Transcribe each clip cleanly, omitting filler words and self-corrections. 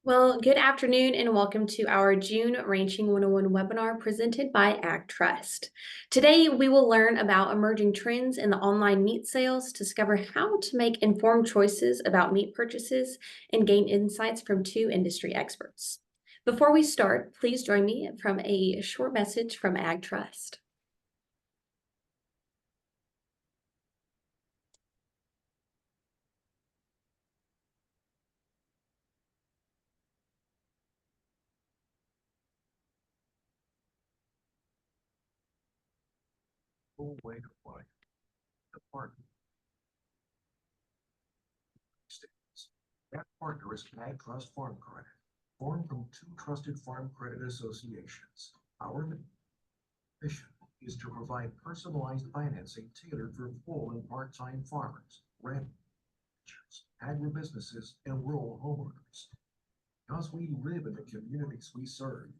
Well, good afternoon and welcome to our June Ranching 101 webinar presented by AgTrust. Today, we will learn about emerging trends in the online meat sales, discover how to make informed choices about meat purchases, and gain insights from two industry experts. Before we start, please join me from a short message from AgTrust. Full way of life. The partner. That partner is AgTrust Farm Credit, formed from two trusted farm credit associations. Our mission is to provide personalized financing tailored for full and part-time farmers, ranchers, agribusinesses, and rural homeowners. Because we live in the communities we serve,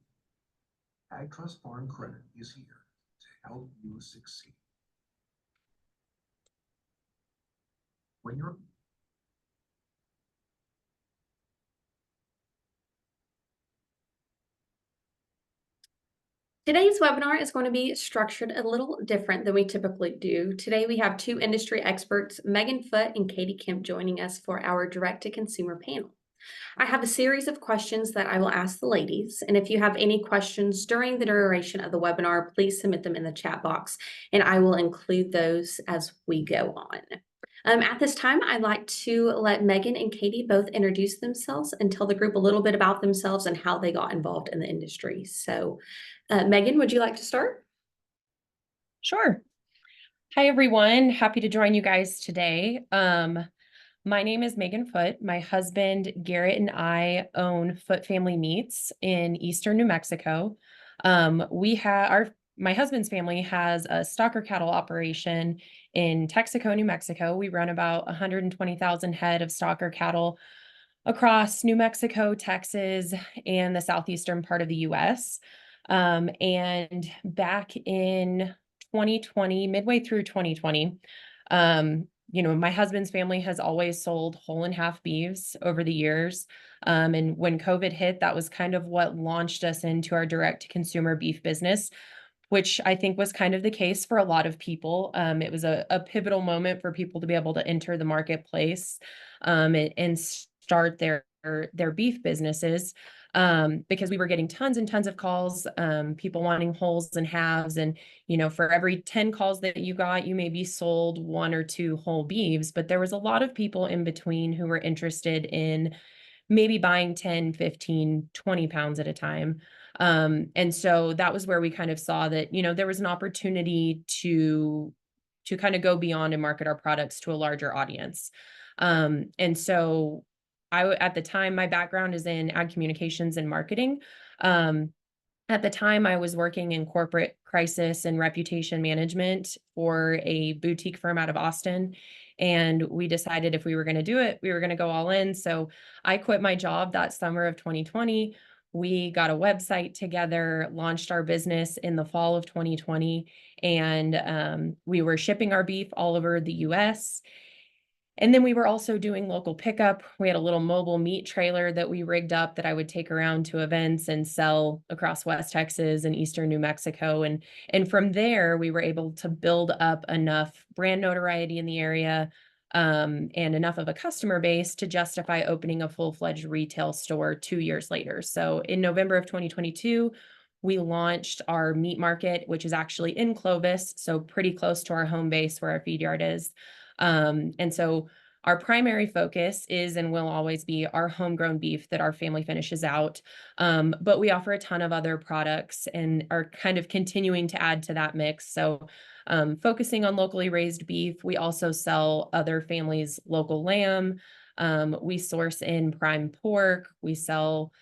AgTrust Farm Credit is here to help you succeed. When you're Today's webinar is going to be structured a little different than we typically do. Today, we have two industry experts, Megan Foote and Katie Kemp, joining us for our direct-to-consumer panel. I have a series of questions that I will ask the ladies, and if you have any questions during the duration of the webinar, please submit them in the chat box, and I will include those as we go on. At this time, I'd like to let Megan and Katie both introduce themselves and tell the group a little bit about themselves and how they got involved in the industry. So, Megan, would you like to start? Sure. Hi, everyone. Happy to join you guys today. My name is Megan Foote. My husband, Garrett, and I own Foote Family Meats in eastern New Mexico. My husband's family has a stocker cattle operation in Texaco, New Mexico. We run about 120,000 head of stocker cattle across New Mexico, Texas, and the southeastern part of the U.S. And back in 2020, midway through 2020, my husband's family has always sold whole and half beeves over the years. And when COVID hit, that was kind of what launched us into our direct-to-consumer beef business, which I think was kind of the case for a lot of people. It was a pivotal moment for people to be able to enter the marketplace and start their beef businesses. Because we were getting tons and tons of calls, people wanting wholes and halves. And, for every 10 calls that you got, you maybe sold 1 or 2 whole beeves, but there was a lot of people in between who were interested in maybe buying 10, 15, 20 pounds at a time. And so that was where we kind of saw that, there was an opportunity to kind of go beyond and market our products to a larger audience. And so at the time, my background is in ag communications and marketing. At the time, I was working in corporate crisis and reputation management for a boutique firm out of Austin. And we decided if we were going to do it, we were going to go all in. So I quit my job that summer of 2020. We got a website together, launched our business in the fall of 2020, and we were shipping our beef all over the US. And then we were also doing local pickup. We had a little mobile meat trailer that we rigged up that I would take around to events and sell across West Texas and eastern New Mexico. And from there, we were able to build up enough brand notoriety in the area, and enough of a customer base to justify opening a full-fledged retail store 2 years later. So in November of 2022, we launched our meat market, which is actually in Clovis, so pretty close to our home base where our feed yard is. And so our primary focus is and will always be our homegrown beef that our family finishes out. But we offer a ton of other products and are kind of continuing to add to that mix. So focusing on locally raised beef, we also sell other families' local lamb. We source in prime pork. We sell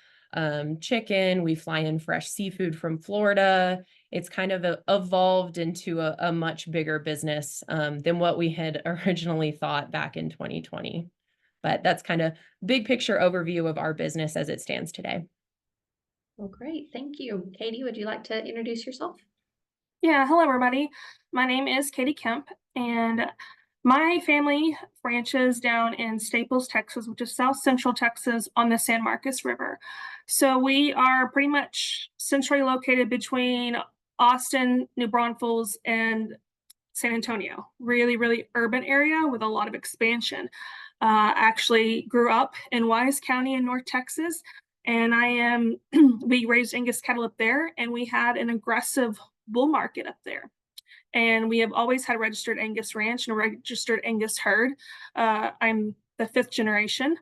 chicken. We fly in fresh seafood from Florida. It's kind of evolved into a much bigger business than what we had originally thought back in 2020. But that's kind of big picture overview of our business as it stands today. Well, great. Thank you. Katie, would you like to introduce yourself? Yeah, hello everybody. My name is Katie Kemp, and My family ranches down in Staples, Texas, which is South Central Texas on the San Marcos River. So we are pretty much centrally located between Austin, New Braunfels, and San Antonio. Really, really urban area with a lot of expansion. Actually grew up in Wise County in North Texas, and we raised Angus cattle up there, and we had an aggressive bull market up there. And we have always had a registered Angus ranch and a registered Angus herd. I'm the 5th generation.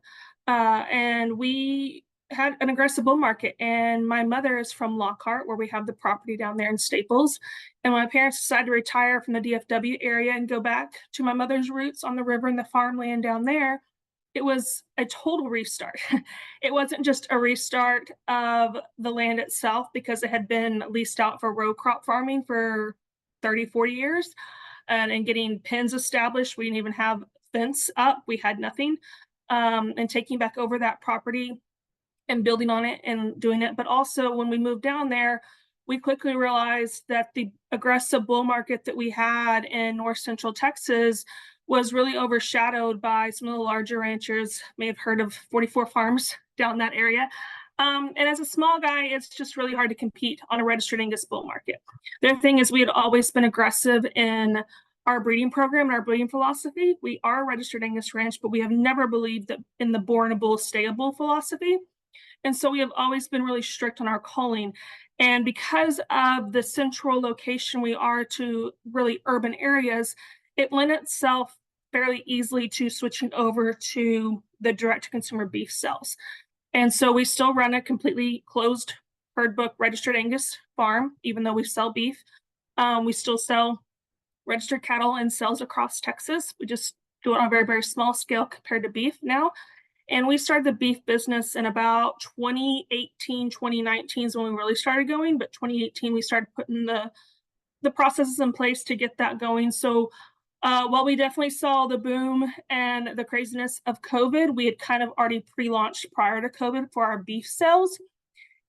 And we had an aggressive bull market. And my mother is from Lockhart, where we have the property down there in Staples. And my parents decided to retire from the DFW area and go back to my mother's roots on the river and the farmland down there. It was a total restart. It wasn't just a restart of the land itself because it had been leased out for row crop farming for 30, 40 years and getting pens established. We didn't even have fence up. We had nothing. And taking back over that property and building on it and doing it. But also when we moved down there, we quickly realized that the aggressive bull market that we had in North Central Texas was really overshadowed by some of the larger ranchers. May have heard of 44 Farms down that area. And as a small guy, it's just really hard to compete on a registered Angus bull market. The other thing is we had always been aggressive in our breeding program and our breeding philosophy. We are a registered Angus ranch, but we have never believed that in the born a bull, stay a bull philosophy. And so we have always been really strict on our culling. And because of the central location we are to really urban areas, it lent itself fairly easily to switching over to the direct-to-consumer beef sales. And so we still run a completely closed herd book registered Angus farm, even though we sell beef. We still sell registered cattle and sales across Texas. We just do it on a very, very small scale compared to beef now. And we started the beef business in about 2018, 2019 is when we really started going. But 2018, we started putting the processes in place to get that going. So while we definitely saw the boom and the craziness of COVID, we had kind of already pre-launched prior to COVID for our beef sales.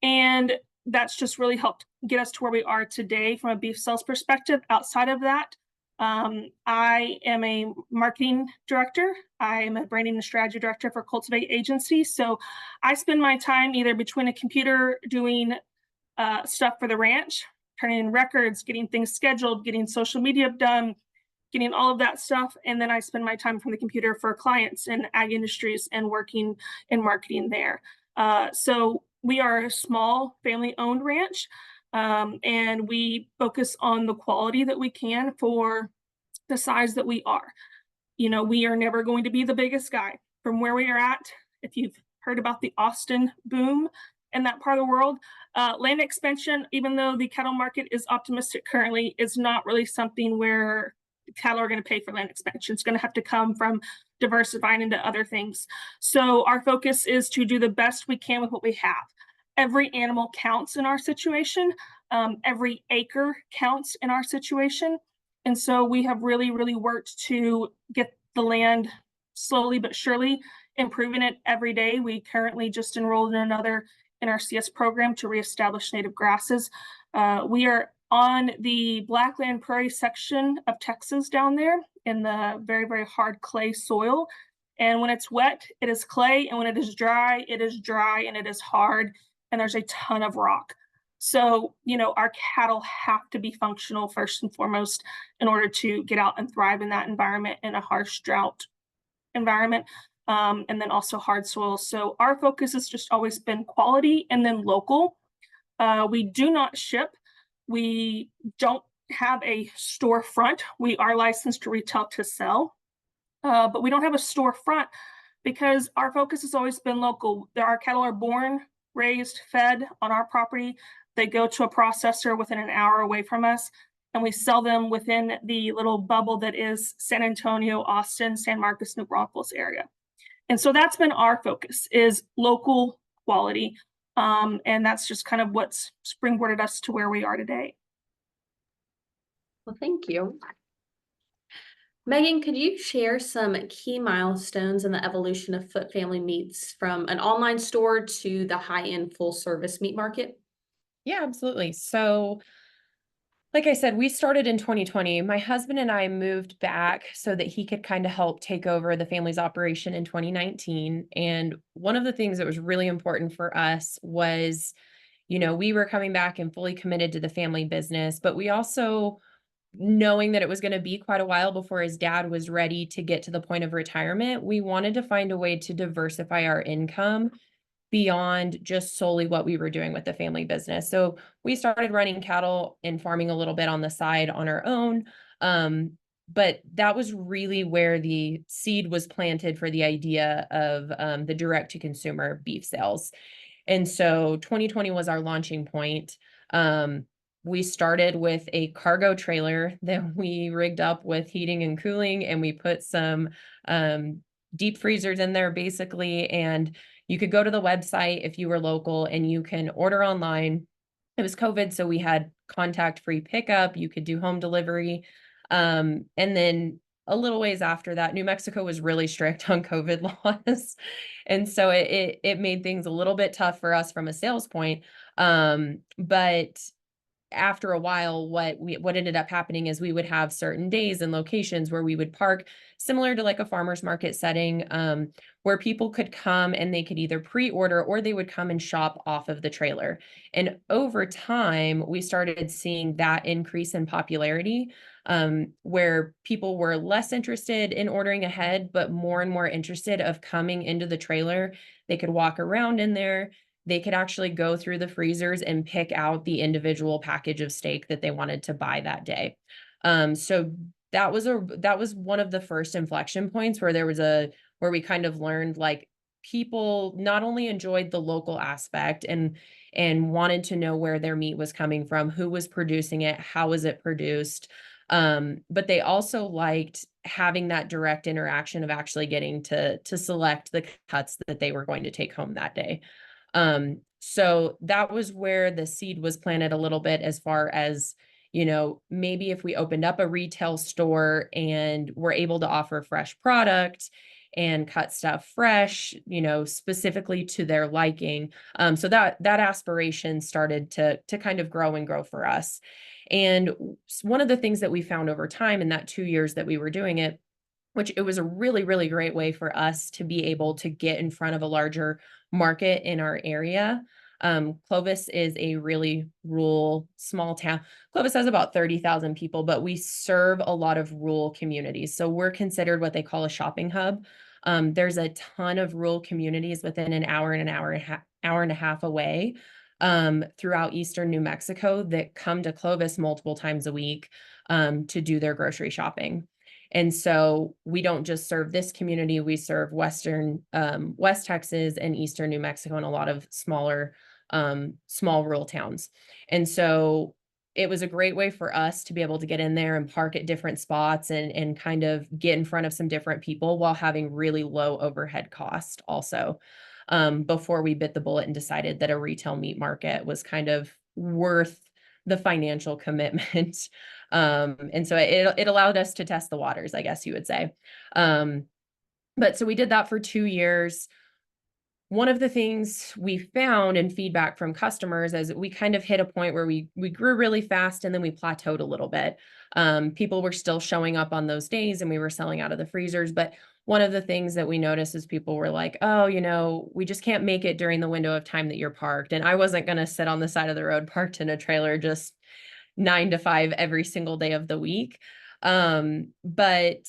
And that's just really helped get us to where we are today from a beef sales perspective. Outside of that, I am a marketing director. I am a branding and strategy director for Cultivate Agency. So I spend my time either between a computer doing stuff for the ranch, turning in records, getting things scheduled, getting social media done, getting all of that stuff. And then I spend my time from the computer for clients in ag industries and working in marketing there. So we are a small family-owned ranch, and we focus on the quality that we can for the size that we are. You know, we are never going to be the biggest guy. From where we are at, if you've heard about the Austin boom in that part of the world, land expansion, even though the cattle market is optimistic currently, is not really something where cattle are going to pay for land expansion. It's going to have to come from diversifying into other things. So our focus is to do the best we can with what we have. Every animal counts in our situation. Every acre counts in our situation. And so we have really, really worked to get the land slowly but surely improving it every day. We currently just enrolled in another NRCS program to reestablish native grasses. We are on the Blackland Prairie section of Texas down there in the very, very hard clay soil. And when it's wet, it is clay. And when it is dry, it is dry and it is hard. And there's a ton of rock. So, you know, our cattle have to be functional first and foremost in order to get out and thrive in that environment in a harsh drought environment. And then also hard soil. So our focus has just always been quality and then local. We do not ship. We don't have a storefront. We are licensed to retail to sell, but we don't have a storefront because our focus has always been local. Our cattle are born, raised, fed on our property. They go to a processor within an hour away from us, and we sell them within the little bubble that is San Antonio, Austin, San Marcos, New Braunfels area. And so that's been our focus, is local quality. And that's just kind of what's springboarded us to where we are today. Well, thank you. Megan, could you share some key milestones in the evolution of Foot Family Meats from an online store to the high-end full-service meat market? Yeah, absolutely. So Like I said, we started in 2020. My husband and I moved back so that he could kind of help take over the family's operation in 2019. And one of the things that was really important for us was, we were coming back and fully committed to the family business, but we also, knowing that it was going to be quite a while before his dad was ready to get to the point of retirement, we wanted to find a way to diversify our income beyond just solely what we were doing with the family business. So we started running cattle and farming a little bit on the side on our own. But that was really where the seed was planted for the idea of the direct to consumer beef sales. And so 2020 was our launching point. We started with a cargo trailer that we rigged up with heating and cooling, and we put some deep freezers in there basically. And you could go to the website if you were local and you can order online. It was COVID, so we had contact-free pickup. You could do home delivery. And then a little ways after that, New Mexico was really strict on COVID laws. And so it made things a little bit tough for us from a sales point. But after a while, what ended up happening is we would have certain days and locations where we would park, similar to like a farmer's market setting, where people could come and they could either pre-order or they would come and shop off of the trailer. And over time, we started seeing that increase in popularity, where people were less interested in ordering ahead, but more and more interested of coming into the trailer. They could walk around in there. They could actually go through the freezers and pick out the individual package of steak that they wanted to buy that day. So that was one of the first inflection points where we kind of learned, like, people not only enjoyed the local aspect and wanted to know where their meat was coming from, who was producing it, how was it produced, but they also liked having that direct interaction of actually getting to select the cuts that they were going to take home that day. So that was where the seed was planted a little bit, as far as, maybe if we opened up a retail store and were able to offer fresh product and cut stuff fresh, specifically to their liking. So that aspiration started to kind of grow and grow for us. And one of the things that we found over time in that 2 years that we were doing it, which it was a really, really great way for us to be able to get in front of a larger market in our area. Clovis is a really rural, small town. Clovis has about 30,000 people, but we serve a lot of rural communities. So we're considered what they call a shopping hub. There's a ton of rural communities within an hour and hour and a half away, throughout eastern New Mexico, that come to Clovis multiple times a week to do their grocery shopping. And so we don't just serve this community, we serve West Texas and eastern New Mexico and a lot of smaller, small rural towns. And so it was a great way for us to be able to get in there and park at different spots and kind of get in front of some different people while having really low overhead cost also, before we bit the bullet and decided that a retail meat market was kind of worth the financial commitment. And so it allowed us to test the waters, I guess you would say. But so we did that for 2 years. One of the things we found in feedback from customers is we kind of hit a point where we grew really fast and then we plateaued a little bit. People were still showing up on those days and we were selling out of the freezers. But one of the things that we noticed is people were like, oh, we just can't make it during the window of time that you're parked. And I wasn't going to sit on the side of the road parked in a trailer just 9 to 5 every single day of the week. But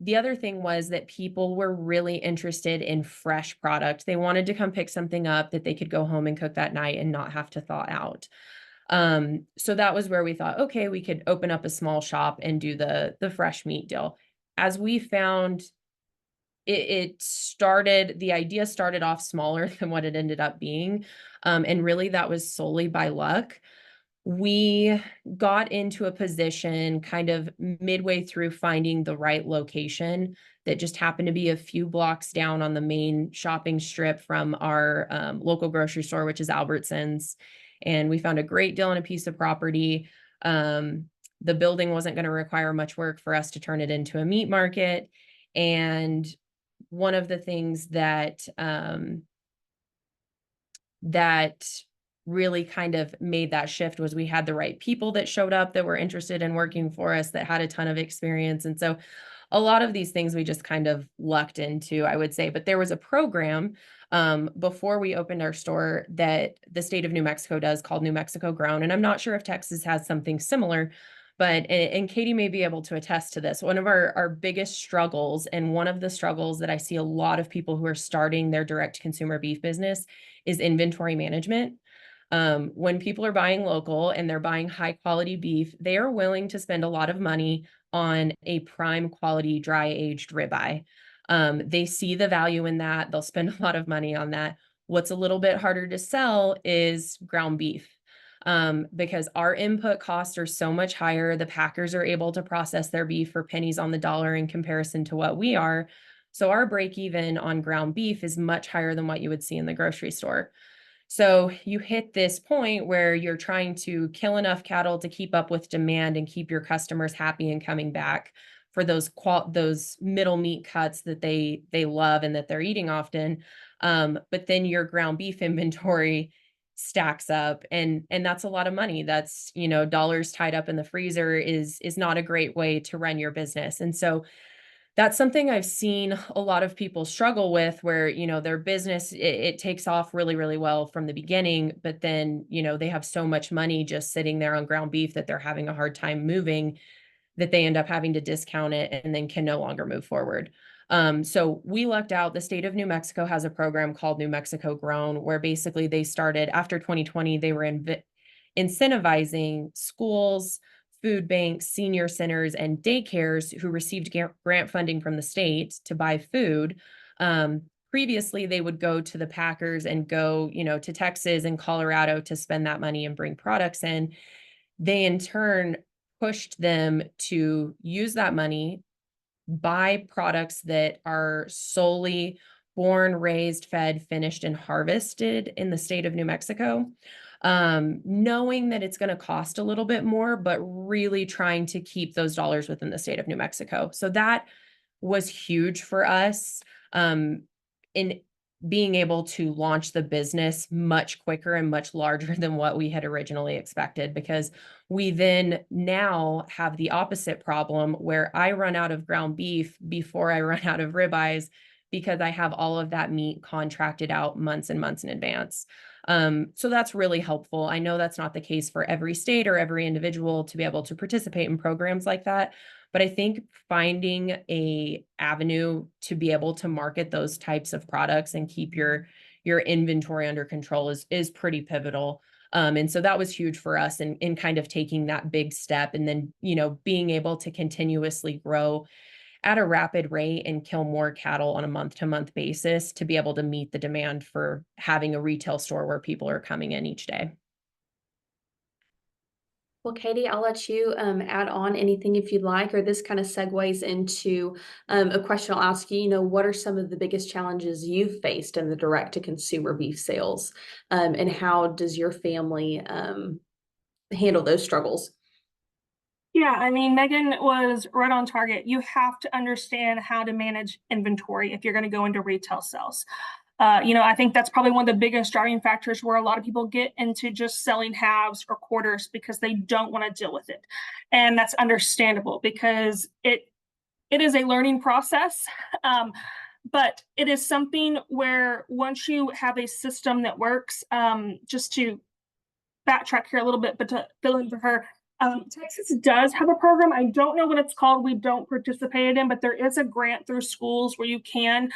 the other thing was that people were really interested in fresh product. They wanted to come pick something up that they could go home and cook that night and not have to thaw out. So that was where we thought, okay, we could open up a small shop and do the fresh meat deal. As we found, the idea started off smaller than what it ended up being. And really that was solely by luck. We got into a position kind of midway through finding the right location that just happened to be a few blocks down on the main shopping strip from our local grocery store, which is Albertsons. And we found a great deal on a piece of property. The building wasn't going to require much work for us to turn it into a meat market. And one of the things that really kind of made that shift was we had the right people that showed up that were interested in working for us, that had a ton of experience. And so a lot of these things we just kind of lucked into, I would say. But there was a program before we opened our store that the state of New Mexico does called New Mexico Grown. And I'm not sure if Texas has something similar, but, and Katie may be able to attest to this. One of our biggest struggles, and one of the struggles that I see a lot of people who are starting their direct consumer beef business, is inventory management. When people are buying local and they're buying high quality beef, they are willing to spend a lot of money on a prime quality dry aged ribeye. They see the value in that. They'll spend a lot of money on that. What's a little bit harder to sell is ground beef. Because our input costs are so much higher. The packers are able to process their beef for pennies on the dollar in comparison to what we are. So our break even on ground beef is much higher than what you would see in the grocery store. So you hit this point where you're trying to kill enough cattle to keep up with demand and keep your customers happy and coming back for those middle meat cuts that they love and that they're eating often. But then your ground beef inventory stacks up, and that's a lot of money. That's, dollars tied up in the freezer is not a great way to run your business. And so that's something I've seen a lot of people struggle with, where, their business, it takes off really, really well from the beginning, but then, they have so much money just sitting there on ground beef that they're having a hard time moving, that they end up having to discount it and then can no longer move forward. So we lucked out. The state of New Mexico has a program called New Mexico Grown, where basically they started after 2020, they were incentivizing schools, food banks, senior centers, and daycares who received grant funding from the state to buy food. Previously, they would go to the packers and go, to Texas and Colorado to spend that money and bring products in. They in turn pushed them to use that money, buy products that are solely born, raised, fed, finished, and harvested in the state of New Mexico, knowing that it's going to cost a little bit more, but really trying to keep those dollars within the state of New Mexico. So that was huge for us in being able to launch the business much quicker and much larger than what we had originally expected, because we then now have the opposite problem where I run out of ground beef before I run out of ribeyes, because I have all of that meat contracted out months and months in advance. So that's really helpful. I know that's not the case for every state or every individual to be able to participate in programs like that, but I think finding a avenue to be able to market those types of products and keep your inventory under control is pretty pivotal. And so that was huge for us in kind of taking that big step, and then, being able to continuously grow at a rapid rate and kill more cattle on a month-to-month basis to be able to meet the demand for having a retail store where people are coming in each day. Well, Katie, I'll let you add on anything if you'd like, or this kind of segues into a question I'll ask you. What are some of the biggest challenges you've faced in the direct to consumer beef sales, and how does your family handle those struggles? Yeah, I mean, Megan was right on target. You have to understand how to manage inventory if you're going to go into retail sales. I think that's probably one of the biggest driving factors where a lot of people get into just selling halves or quarters because they don't want to deal with it. And that's understandable because it is a learning process. But it is something where once you have a system that works, just to backtrack here a little bit, but to fill in for her, Texas does have a program. I don't know what it's called. We don't participate in, but there is a grant through schools where you can.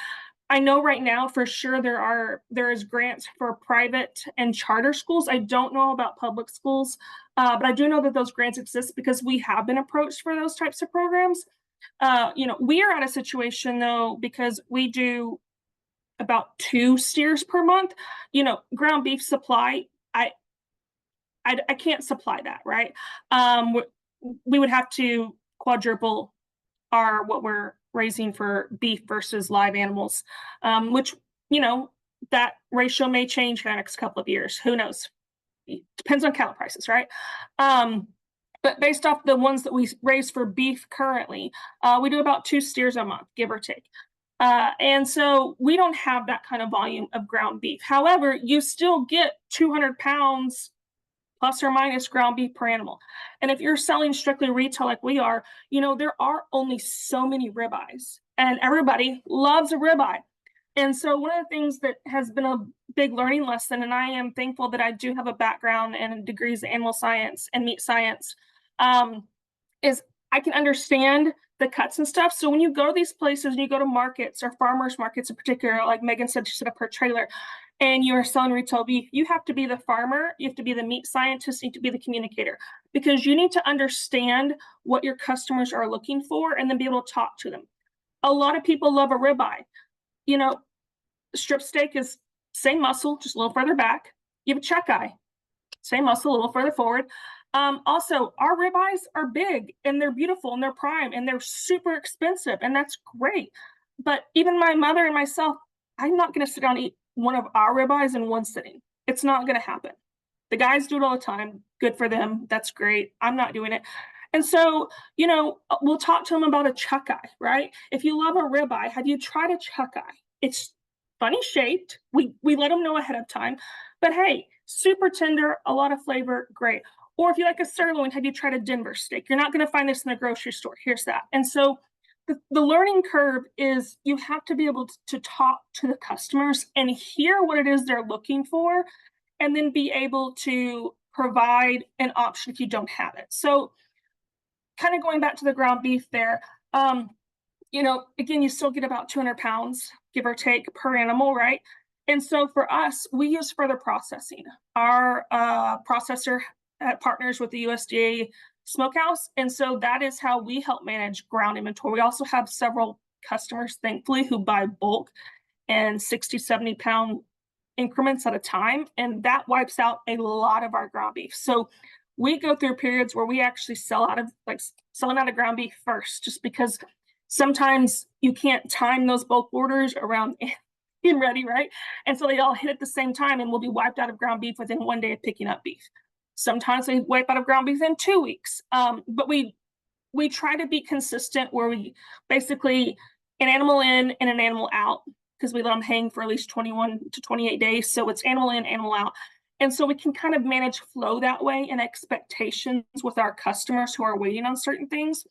I know right now for sure there is grants for private and charter schools. I don't know about public schools, but I do know that those grants exist because we have been approached for those types of programs. We are at a situation though, because we do about 2 steers per month. Ground beef supply, I can't supply that, right? We would have to quadruple what we're raising for beef versus live animals, which, that ratio may change in the next couple of years. Who knows? It depends on cattle prices, right? But based off the ones that we raise for beef currently, we do about 2 steers a month, give or take. And so we don't have that kind of volume of ground beef. However, you still get 200 pounds plus or minus ground beef per animal. And if you're selling strictly retail like we are, there are only so many ribeyes, and everybody loves a ribeye. And so one of the things that has been a big learning lesson, and I am thankful that I do have a background and degrees in animal science and meat science, is I can understand the cuts and stuff. So when you go to these places and you go to markets or farmers markets in particular, like Megan said, she set up her trailer, and you're selling retail beef, you have to be the farmer, you have to be the meat scientist, you need to be the communicator, because you need to understand what your customers are looking for and then be able to talk to them. A lot of people love a ribeye. Strip steak is same muscle, just a little further back. You have a chuck eye, same muscle, a little further forward. Also, our ribeyes are big and they're beautiful and they're prime and they're super expensive, and that's great. But even my mother and myself, I'm not going to sit down and eat one of our ribeyes in one sitting. It's not going to happen. The guys do it all the time. Good for them. That's great. I'm not doing it. And so, we'll talk to them about a chuck eye, right? If you love a ribeye, have you tried a chuck eye? It's funny shaped. We let them know ahead of time. But hey, super tender, a lot of flavor, great. Or if you like a sirloin, have you tried a Denver steak? You're not going to find this in the grocery store. Here's that. And so the learning curve is you have to be able to talk to the customers and hear what it is they're looking for, and then be able to provide an option if you don't have it. So kind of going back to the ground beef there, again, you still get about 200 pounds, give or take, per animal, right? And so for us, we use further processing. Our processor partners with the USDA Smokehouse. And so that is how we help manage ground inventory. We also have several customers, thankfully, who buy bulk and 60, 70 pound increments at a time. And that wipes out a lot of our ground beef. So we go through periods where we actually selling out of ground beef first, just because sometimes you can't time those bulk orders around being ready, right? And so they all hit at the same time, and we'll be wiped out of ground beef within 1 day of picking up beef. Sometimes we wipe out of ground beef in 2 weeks. But we try to be consistent, where we basically an animal in and an animal out, because we let them hang for at least 21 to 28 days. So it's animal in, animal out. And so we can kind of manage flow that way and expectations with our customers who are waiting on certain things.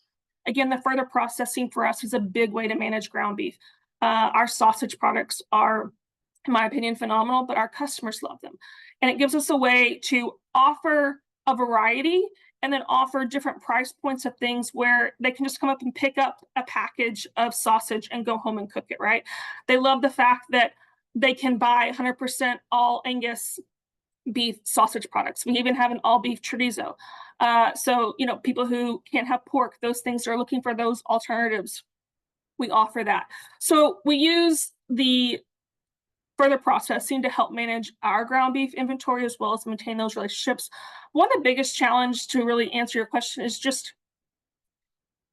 Again, the further processing for us is a big way to manage ground beef. Our sausage products are, in my opinion, phenomenal, but our customers love them. And it gives us a way to offer a variety and then offer different price points of things where they can just come up and pick up a package of sausage and go home and cook it, right? They love the fact that they can buy 100% all Angus beef sausage products. We even have an all beef chorizo. So, people who can't have pork, those things are looking for those alternatives. We offer that. So we use the further processing to help manage our ground beef inventory, as well as maintain those relationships. One of the biggest challenges, to really answer your question, is just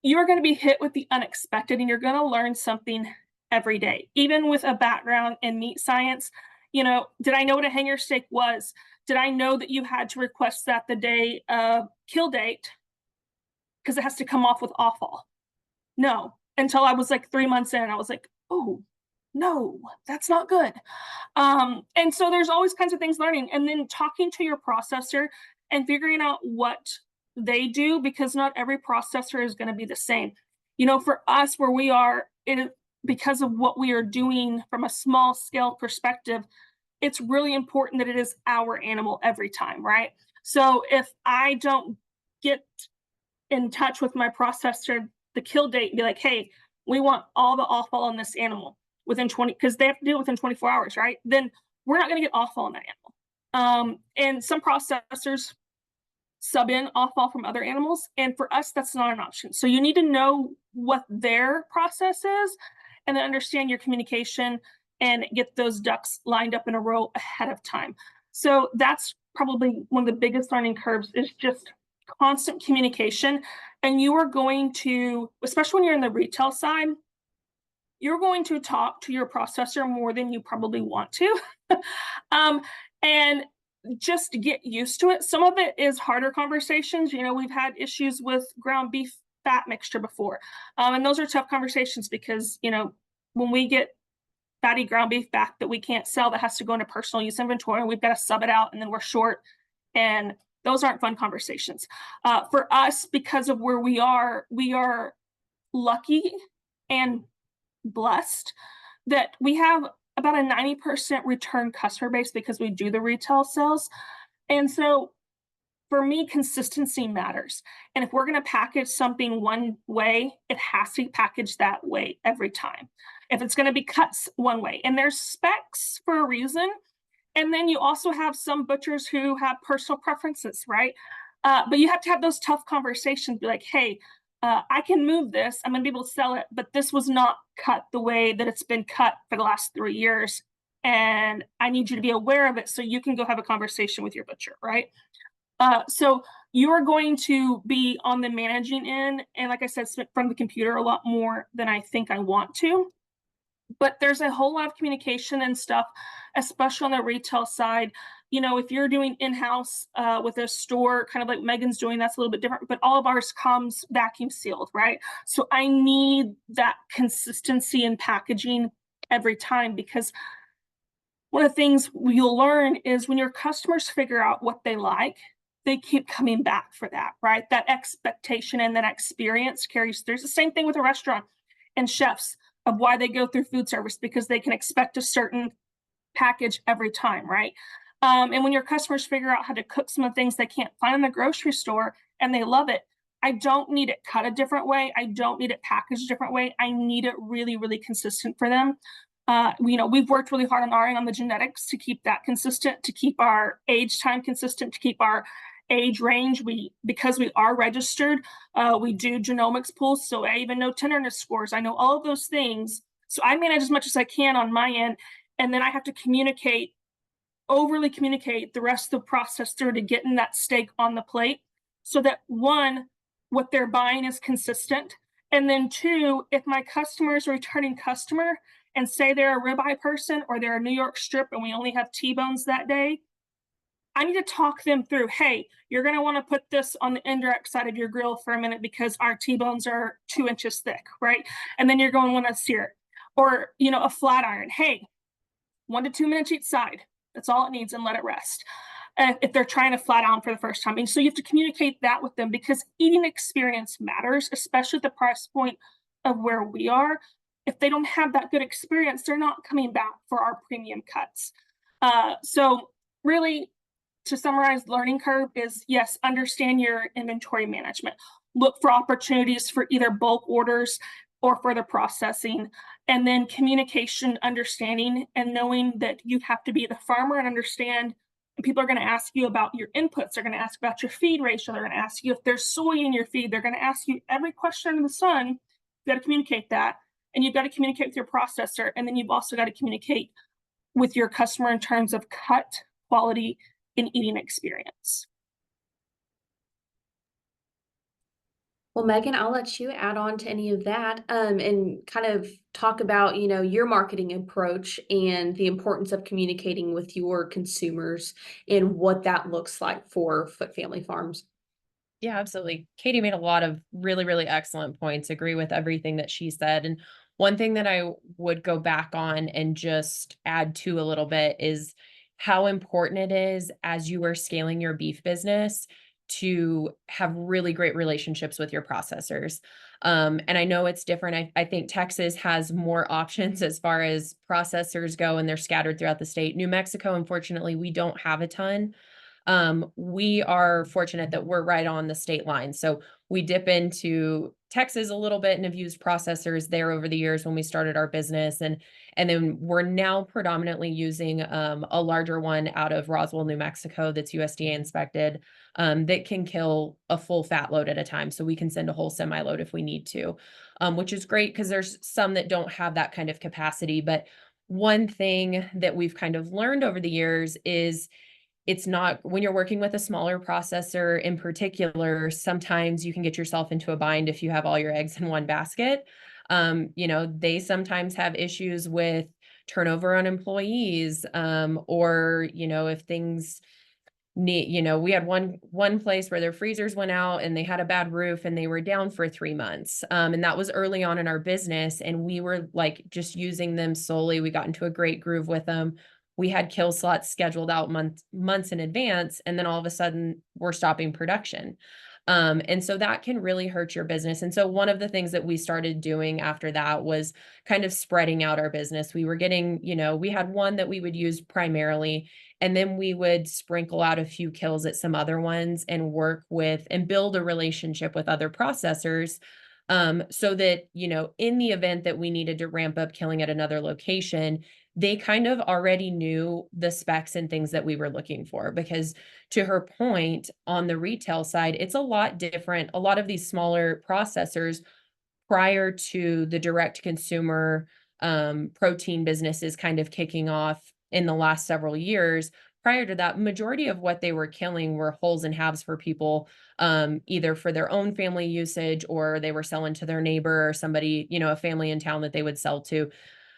you're going to be hit with the unexpected, and you're going to learn something every day. Even with a background in meat science, did I know what a hanger steak was? Did I know that you had to request that the day of kill date because it has to come off with offal? No, until I was like 3 months in. I was like, oh, no, that's not good. And so there's always kinds of things learning, and then talking to your processor and figuring out what they do, because not every processor is going to be the same. For us, where we are, because of what we are doing from a small scale perspective, it's really important that it is our animal every time, right? So if I don't get in touch with my processor, the kill date, and be like, hey, we want all the offal on this animal within 20, because they have to do it within 24 hours, right? Then we're not going to get offal on that animal. And some processors sub in offal from other animals. And for us, that's not an option. So you need to know what their process is, and then understand your communication and get those ducks lined up in a row ahead of time. So that's probably one of the biggest learning curves, is just constant communication. And you are going to, especially when you're in the retail side, you're going to talk to your processor more than you probably want to. And just get used to it. Some of it is harder conversations. We've had issues with ground beef fat mixture before. And those are tough conversations because, when we get fatty ground beef back that we can't sell, that has to go into personal use inventory, and we've got to sub it out, and then we're short. And those aren't fun conversations. For us, because of where we are lucky and blessed that we have about a 90% return customer base because we do the retail sales. And so for me, consistency matters. And if we're going to package something one way, it has to be packaged that way every time. If it's going to be cut one way, and there's specs for a reason. And then you also have some butchers who have personal preferences, right? But you have to have those tough conversations, be like, hey, I can move this, I'm going to be able to sell it, but this was not cut the way that it's been cut for the last 3 years. And I need you to be aware of it so you can go have a conversation with your butcher, right? So you're going to be on the managing end. And like I said, from the computer a lot more than I think I want to. But there's a whole lot of communication and stuff, especially on the retail side. You know, if you're doing in-house with a store, kind of like Megan's doing, that's a little bit different, but all of ours comes vacuum sealed, right? So I need that consistency in packaging every time, because one of the things you'll learn is when your customers figure out what they like, they keep coming back for that, right? That expectation and that experience carries through. It's the same thing with a restaurant and chefs of why they go through food service, because they can expect a certain package every time, right? And when your customers figure out how to cook some of the things they can't find in the grocery store and they love it, I don't need it cut a different way. I don't need it packaged a different way. I need it really, really consistent for them. You know, we've worked really hard on our end on the genetics to keep that consistent, to keep our age time consistent, to keep our age range. Because we are registered, we do genomics pools, so I even know tenderness scores. I know all of those things. So I manage as much as I can on my end, and then I have to overly communicate the rest of the process through to getting that steak on the plate, so that one, what they're buying is consistent, and then two, if my customer is a returning customer and say they're a ribeye person or they're a New York strip and we only have T-bones that day, I need to talk them through, hey, you're going to want to put this on the indirect side of your grill for a minute because our T-bones are 2 inches thick, right? And then you're going to want to sear it. Or, you know, a flat iron, hey, 1 to 2 minutes each side. That's all it needs, and let it rest. If they're trying to flat iron for the first time. And so you have to communicate that with them, because eating experience matters, especially at the price point of where we are. If they don't have that good experience, they're not coming back for our premium cuts. So really, to summarize, learning curve is, yes, understand your inventory management. Look for opportunities for either bulk orders or further processing, and then communication, understanding, and knowing that you have to be the farmer and understand. People are going to ask you about your inputs. They're going to ask about your feed ratio. They're going to ask you if there's soy in your feed. They're going to ask you every question under the sun. You've got to communicate that, and you've got to communicate with your processor, and then you've also got to communicate with your customer in terms of cut, quality, and eating experience. Well, Megan, I'll let you add on to any of that, and kind of talk about, you know, your marketing approach and the importance of communicating with your consumers and what that looks like for Foot Family Farms. Yeah, absolutely. Katie made a lot of really, really excellent points. Agree with everything that she said. And one thing that I would go back on and just add to a little bit is how important it is, as you are scaling your beef business, to have really great relationships with your processors. And I know it's different. I think Texas has more options as far as processors go, and they're scattered throughout the state. New Mexico, unfortunately, we don't have a ton. We are fortunate that we're right on the state line. So we dip into Texas a little bit and have used processors there over the years when we started our business. And then we're now predominantly using a larger one out of Roswell, New Mexico, that's USDA inspected, that can kill a full fat load at a time. So we can send a whole semi load if we need to, which is great because there's some that don't have that kind of capacity. But one thing that we've kind of learned over the years is, it's not, when you're working with a smaller processor in particular, sometimes you can get yourself into a bind if you have all your eggs in one basket. You know, they sometimes have issues with turnover on employees, or, you know, if things we had one place where their freezers went out and they had a bad roof and they were down for 3 months. And that was early on in our business, and we were like just using them solely. We got into a great groove with them. We had kill slots scheduled out months in advance, and then all of a sudden we're stopping production. And so that can really hurt your business. And so one of the things that we started doing after that was kind of spreading out our business. We were getting, we had one that we would use primarily, and then we would sprinkle out a few kills at some other ones and work with and build a relationship with other processors. So that, in the event that we needed to ramp up killing at another location, they kind of already knew the specs and things that we were looking for. Because to her point, on the retail side, it's a lot different. A lot of these smaller processors, prior to the direct consumer protein businesses kind of kicking off in the last several years, prior to that, majority of what they were killing were wholes and halves for people, either for their own family usage, or they were selling to their neighbor or somebody, a family in town that they would sell to.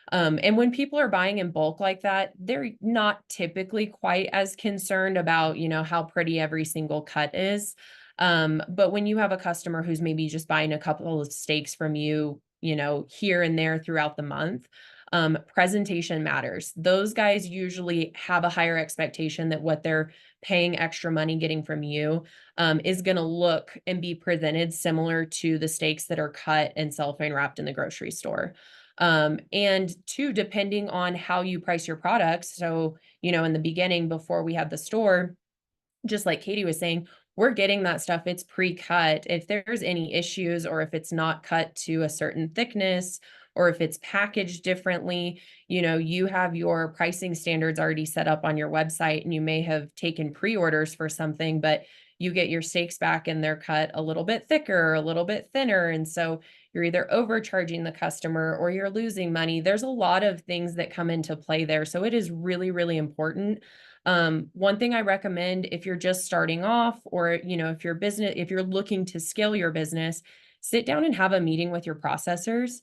And when people are buying in bulk like that, they're not typically quite as concerned about, how pretty every single cut is. But when you have a customer who's maybe just buying a couple of steaks from you, here and there throughout the month, presentation matters. Those guys usually have a higher expectation that what they're paying extra money getting from you is going to look and be presented similar to the steaks that are cut and cellophane wrapped in the grocery store. And two, depending on how you price your products. So, in the beginning, before we had the store, just like Katie was saying, we're getting that stuff. It's pre-cut. If there's any issues, or if it's not cut to a certain thickness, or if it's packaged differently, you have your pricing standards already set up on your website, and you may have taken pre-orders for something, but you get your steaks back and they're cut a little bit thicker or a little bit thinner. And so you're either overcharging the customer or you're losing money. There's a lot of things that come into play there. So it is really, really important. One thing I recommend, if you're just starting off, or, if you're looking to scale your business, sit down and have a meeting with your processors,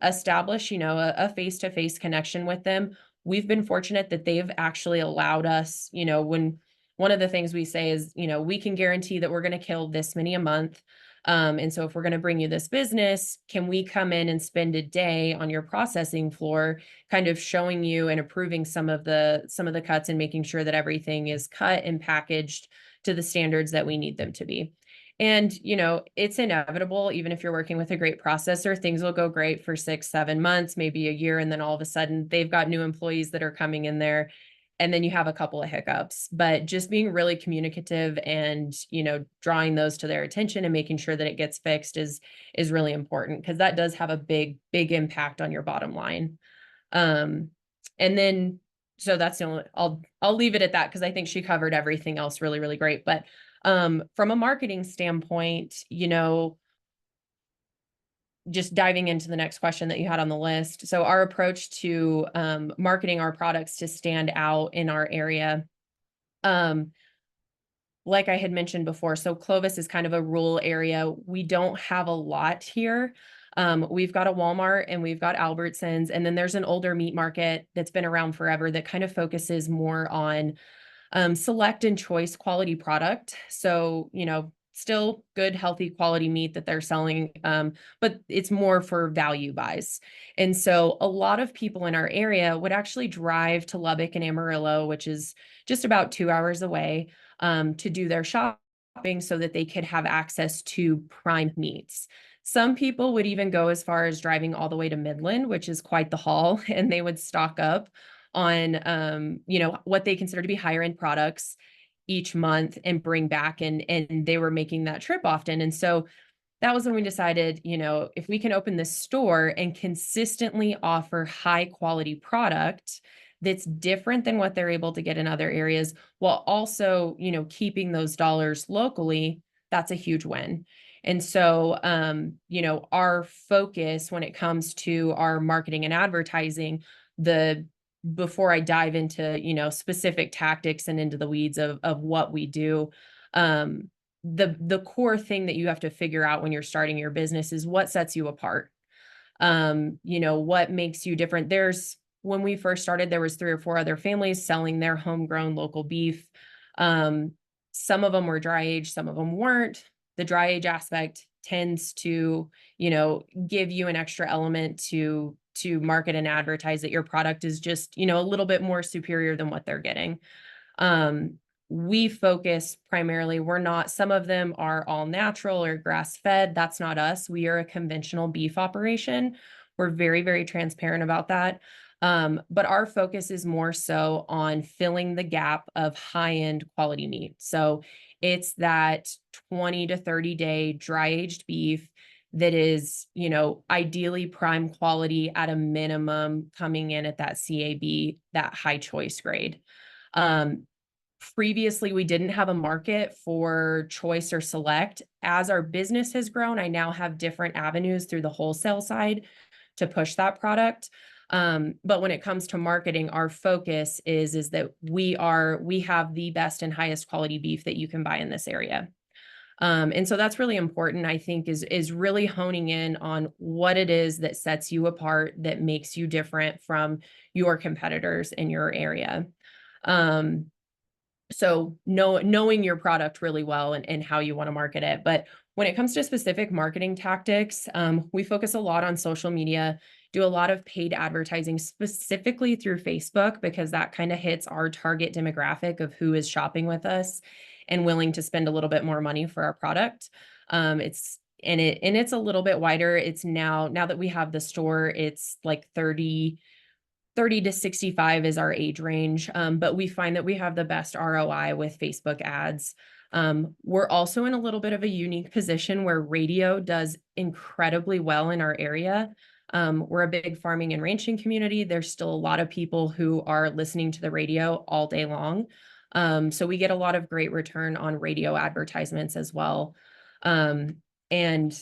establish, a face-to-face connection with them. We've been fortunate that they've actually allowed us, when one of the things we say is, we can guarantee that we're going to kill this many a month. And so if we're going to bring you this business, can we come in and spend a day on your processing floor, kind of showing you and approving some of the cuts and making sure that everything is cut and packaged to the standards that we need them to be. And, it's inevitable, even if you're working with a great processor, things will go great for 6-7 months, maybe a year. And then all of a sudden they've got new employees that are coming in there, and then you have a couple of hiccups. But just being really communicative and, drawing those to their attention and making sure that it gets fixed is really important, because that does have a big impact on your bottom line. And then, so that's the only, I'll leave it at that, because I think she covered everything else really, really great. But from a marketing standpoint, just diving into the next question that you had on the list. So our approach to marketing our products to stand out in our area, like I had mentioned before, so Clovis is kind of a rural area. We don't have a lot here. We've got a Walmart and we've got Albertsons, and then there's an older meat market that's been around forever that kind of focuses more on select and choice quality product. So, still good, healthy, quality meat that they're selling, but it's more for value buys. And so a lot of people in our area would actually drive to Lubbock and Amarillo, which is just about 2 hours away, to do their shopping so that they could have access to prime meats. Some people would even go as far as driving all the way to Midland, which is quite the haul, and they would stock up on, what they consider to be higher end products each month and bring back, and they were making that trip often. And so that was when we decided, if we can open this store and consistently offer high quality product that's different than what they're able to get in other areas, while also, keeping those dollars locally, that's a huge win. And so, our focus when it comes to our marketing and advertising, before I dive into, specific tactics and into the weeds of what we do, the core thing that you have to figure out when you're starting your business is what sets you apart. What makes you different. When we first started, there was 3 or 4 other families selling their homegrown local beef. Some of them were dry age, some of them weren't. The dry age aspect tends to, you know, give you an extra element to market and advertise that your product is just, you know, a little bit more superior than what they're getting. Um, we focus primarily, we're not, some of them are all natural or grass fed. That's not us. We are a conventional beef operation. We're very, very transparent about that. But our focus is more so on filling the gap of high-end quality meat. So it's that 20 to 30-day dry aged beef that is, you know, ideally prime quality at a minimum coming in at that CAB, that high choice grade. Um, Previously, we didn't have a market for choice or select. As our business has grown, I now have different avenues through the wholesale side to push that product. But when it comes to marketing, our focus is that we have the best and highest quality beef that you can buy in this area. And so that's really important, I think, is really honing in on what it is that sets you apart, that makes you different from your competitors in your area. So knowing your product really well and how you want to market it. But when it comes to specific marketing tactics, we focus a lot on social media, do a lot of paid advertising, specifically through Facebook, because that kind of hits our target demographic of who is shopping with us and willing to spend a little bit more money for our product. It's a little bit wider. It's now that we have the store, it's like 30 to 65 is our age range. But we find that we have the best ROI with Facebook ads. We're also in a little bit of a unique position where radio does incredibly well in our area. We're a big farming and ranching community. There's still a lot of people who are listening to the radio all day long. So we get a lot of great return on radio advertisements as well. And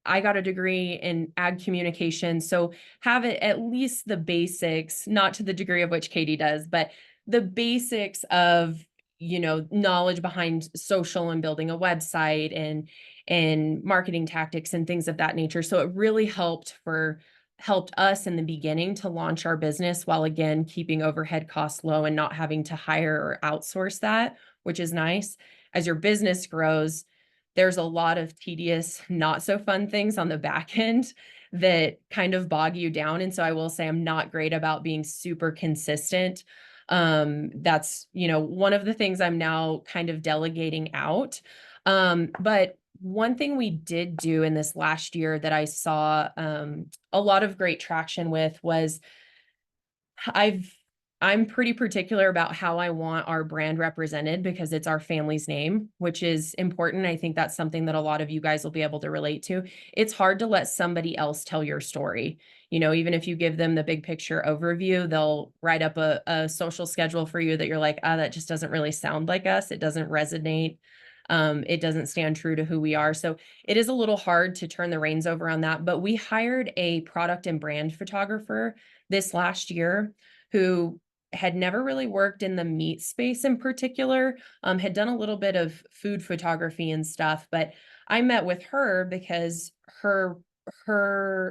I got a degree in ag communication, so have it at least the basics, not to the degree of which Katie does, but the basics of, you know, knowledge behind social and building a website and marketing tactics and things of that nature. So it really helped us in the beginning to launch our business while again keeping overhead costs low and not having to hire or outsource that, which is nice. As your business grows, there's a lot of tedious, not so fun things on the back end that kind of bog you down. And so I will say I'm not great about being super consistent. That's, you know, one of the things I'm now kind of delegating out. But one thing we did do in this last year that I saw a lot of great traction with was I'm pretty particular about how I want our brand represented because it's our family's name, which is important. I think that's something that a lot of you guys will be able to relate to. It's hard to let somebody else tell your story. You know, even if you give them the big picture overview, they'll write up a social schedule for you that you're like, that just doesn't really sound like us. It doesn't resonate. It doesn't stand true to who we are. So it is a little hard to turn the reins over on that. But we hired a product and brand photographer this last year who had never really worked in the meat space in particular, had done a little bit of food photography and stuff, but I met with her because her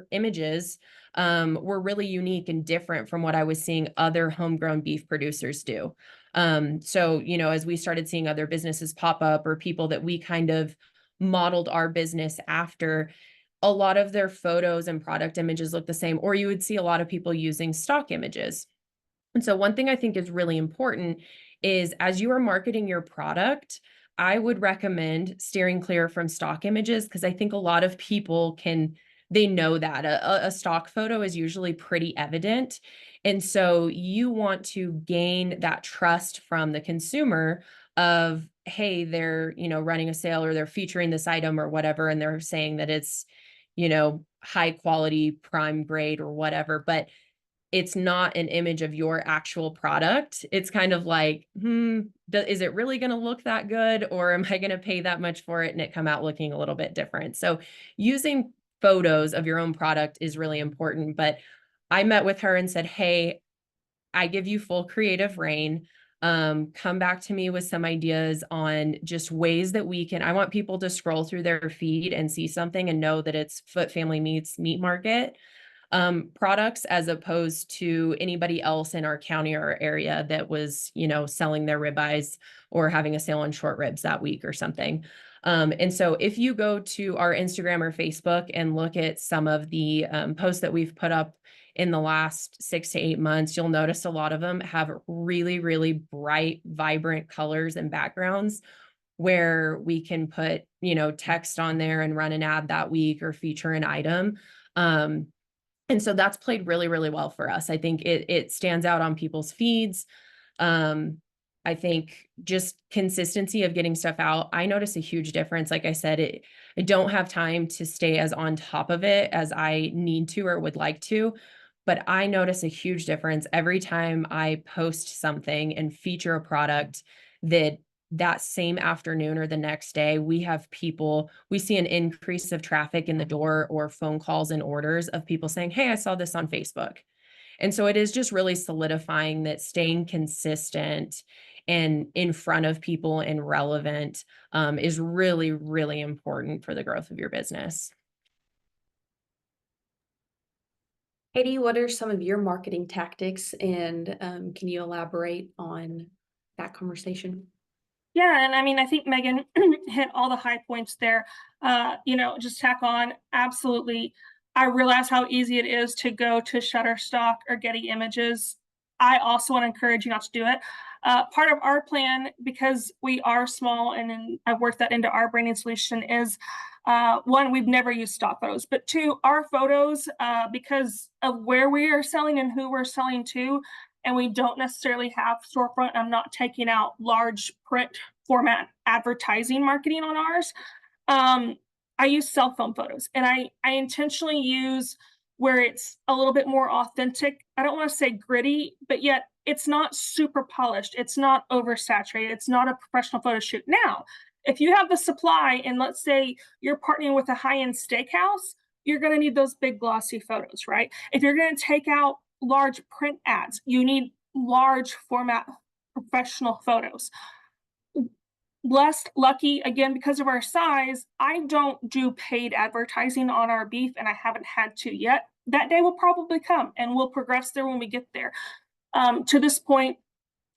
images were really unique and different from what I was seeing other homegrown beef producers do. So, you know, as we started seeing other businesses pop up or people that we kind of modeled our business after, a lot of their photos and product images look the same, or you would see a lot of people using stock images. And so one thing I think is really important is as you are marketing your product, I would recommend steering clear from stock images because I think a lot of people they know that a stock photo is usually pretty evident. And so you want to gain that trust from the consumer of, hey, they're, you know, running a sale or they're featuring this item or whatever, and they're saying that it's, you know, high quality, prime grade or whatever. But it's not an image of your actual product. It's kind of like, is it really going to look that good? Or am I going to pay that much for it and it come out looking a little bit different? So using photos of your own product is really important. But I met with her and said, hey, I give you full creative reign. Come back to me with some ideas on just ways that I want people to scroll through their feed and see something and know that it's Foot Family Meats Meat Market. products as opposed to anybody else in our county or area that was, selling their ribeyes or having a sale on short ribs that week or something. And so if you go to our Instagram or Facebook and look at some of the posts that we've put up in the last 6 to 8 months, you'll notice a lot of them have really, really bright, vibrant colors and backgrounds where we can put, text on there and run an ad that week or feature an item. And so that's played really, really well for us. I think it stands out on people's feeds. I think just consistency of getting stuff out. I notice a huge difference. Like I said, I don't have time to stay as on top of it as I need to or would like to, but I notice a huge difference every time I post something and feature a product that same afternoon or the next day, we see an increase of traffic in the door or phone calls and orders of people saying, "Hey, I saw this on Facebook." And so it is just really solidifying that staying consistent and in front of people and relevant is really, really important for the growth of your business. Katie, what are some of your marketing tactics, and can you elaborate on that conversation? Yeah, and I mean, I think Megan hit all the high points there. Just tack on, absolutely. I realize how easy it is to go to Shutterstock or Getty Images. I also want to encourage you not to do it. Part of our plan, because we are small, and then I've worked that into our branding solution, is one, we've never used stock photos, but two, our photos, because of where we are selling and who we're selling to, and we don't necessarily have storefront. I'm not taking out large print format advertising marketing on ours. I use cell phone photos, and I intentionally use where it's a little bit more authentic. I don't want to say gritty, but yet it's not super polished. It's not oversaturated. It's not a professional photo shoot. Now, if you have the supply and let's say you're partnering with a high-end steakhouse, you're going to need those big glossy photos, right? If you're going to take out large print ads, you need large format professional photos. Blessed, lucky, again, because of our size, I don't do paid advertising on our beef, and I haven't had to yet. That day will probably come, and we'll progress there when we get there. To this point,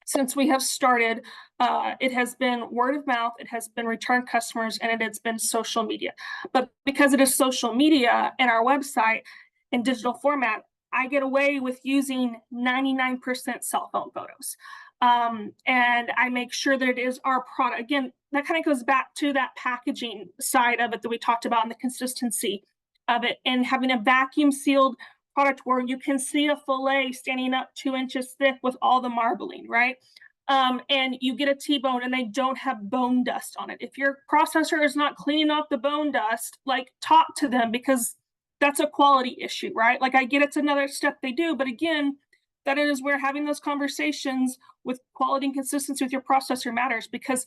since we have started, it has been word of mouth, it has been return customers, and it has been social media. But because it is social media and our website in digital format, I get away with using 99% cell phone photos. And I make sure that it is our product. Again, that kind of goes back to that packaging side of it that we talked about and the consistency of it, and having a vacuum sealed product where you can see a fillet standing up 2 inches thick with all the marbling, right? And you get a T-bone and they don't have bone dust on it. If your processor is not cleaning off the bone dust, like, talk to them, because that's a quality issue, right? Like, I get it's another step they do, but again, that is where having those conversations with quality and consistency with your processor matters, because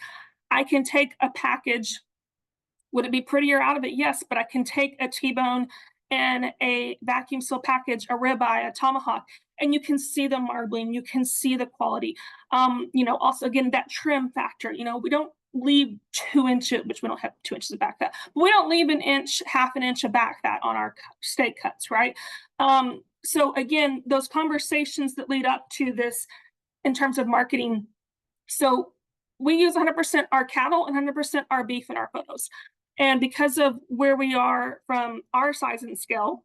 I can take a package. Would it be prettier out of it? Yes, but I can take a T-bone and a vacuum seal package, a ribeye, a tomahawk, and you can see the marbling, you can see the quality. Also, again, that trim factor, we don't leave 2 inches, which we don't have 2 inches of back fat, but we don't leave an inch, half an inch of back fat on our steak cuts, right? So again, those conversations that lead up to this in terms of marketing. So we use 100% our cattle and 100% our beef in our photos. And because of where we are from our size and scale,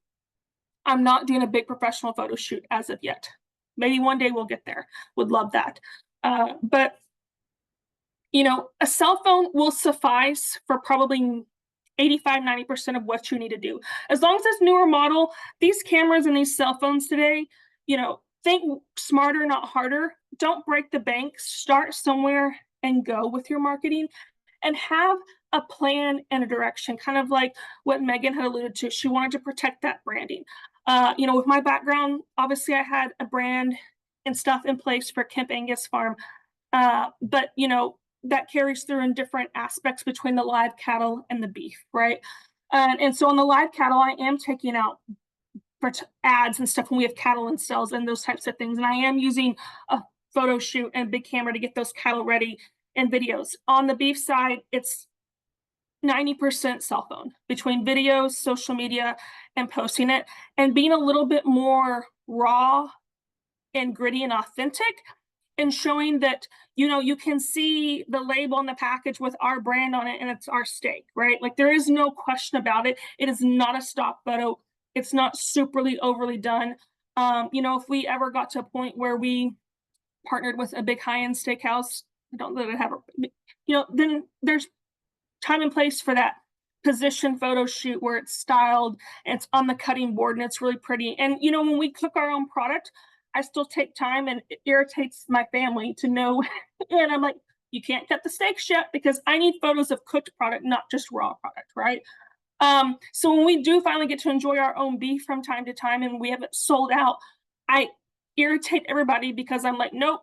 I'm not doing a big professional photo shoot as of yet. Maybe one day we'll get there. Would love that. But a cell phone will suffice for probably 85–90% of what you need to do. As long as it's newer model, these cameras and these cell phones today, think smarter, not harder. Don't break the bank. Start somewhere and go with your marketing, and have a plan and a direction, kind of like what Megan had alluded to. She wanted to protect that branding. With my background, obviously I had a brand and stuff in place for Kemp Angus Farm. But that carries through in different aspects between the live cattle and the beef, right? And so on the live cattle, I am taking out for ads and stuff when we have cattle in sales and those types of things. And I am using a photo shoot and a big camera to get those cattle ready and videos. On the beef side, it's 90% cell phone between videos, social media, and posting it, and being a little bit more raw and gritty and authentic, and showing that, you can see the label on the package with our brand on it and it's our steak, right? Like there is no question about it. It is not a stock photo. It's not superly overly done. If we ever got to a point where we partnered with a big high-end steakhouse, I don't know that I have then there's time and place for that position photo shoot where it's styled and it's on the cutting board and it's really pretty. And when we cook our own product, I still take time, and it irritates my family to know. And I'm like, you can't cut the steaks yet because I need photos of cooked product, not just raw product, right? So when we do finally get to enjoy our own beef from time to time and we have it sold out, I irritate everybody because I'm like, nope,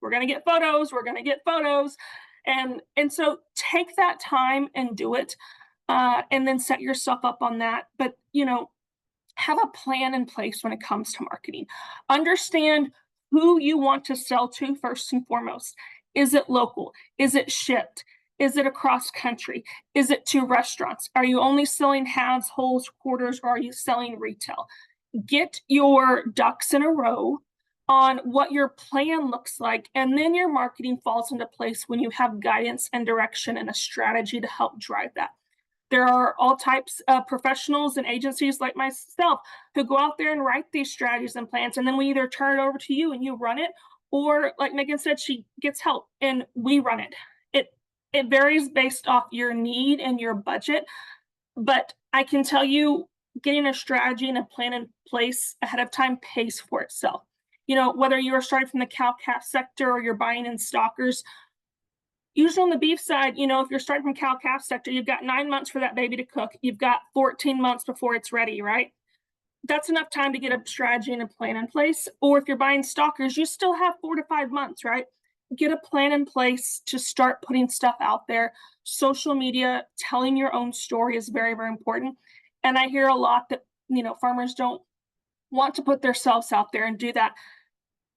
we're gonna get photos, we're gonna get photos. And so take that time and do it, and then set yourself up on that. But have a plan in place when it comes to marketing. Understand who you want to sell to first and foremost. Is it local? Is it shipped? Is it across country? Is it to restaurants? Are you only selling halves, wholes, quarters, or are you selling retail? Get your ducks in a row on what your plan looks like, and then your marketing falls into place when you have guidance and direction and a strategy to help drive that. There are all types of professionals and agencies like myself who go out there and write these strategies and plans, and then we either turn it over to you and you run it, or like Megan said, she gets help and we run it. It varies based off your need and your budget, but I can tell you, getting a strategy and a plan in place ahead of time pays for itself. Whether you're starting from the cow-calf sector or you're buying in stockers, usually on the beef side, if you're starting from cow-calf sector, you've got 9 months for that baby to cook. You've got 14 months before it's ready, right? That's enough time to get a strategy and a plan in place. Or if you're buying stockers, you still have 4 to 5 months, right? Get a plan in place to start putting stuff out there. Social media, telling your own story is very, very important. And I hear a lot that, farmers don't want to put themselves out there and do that.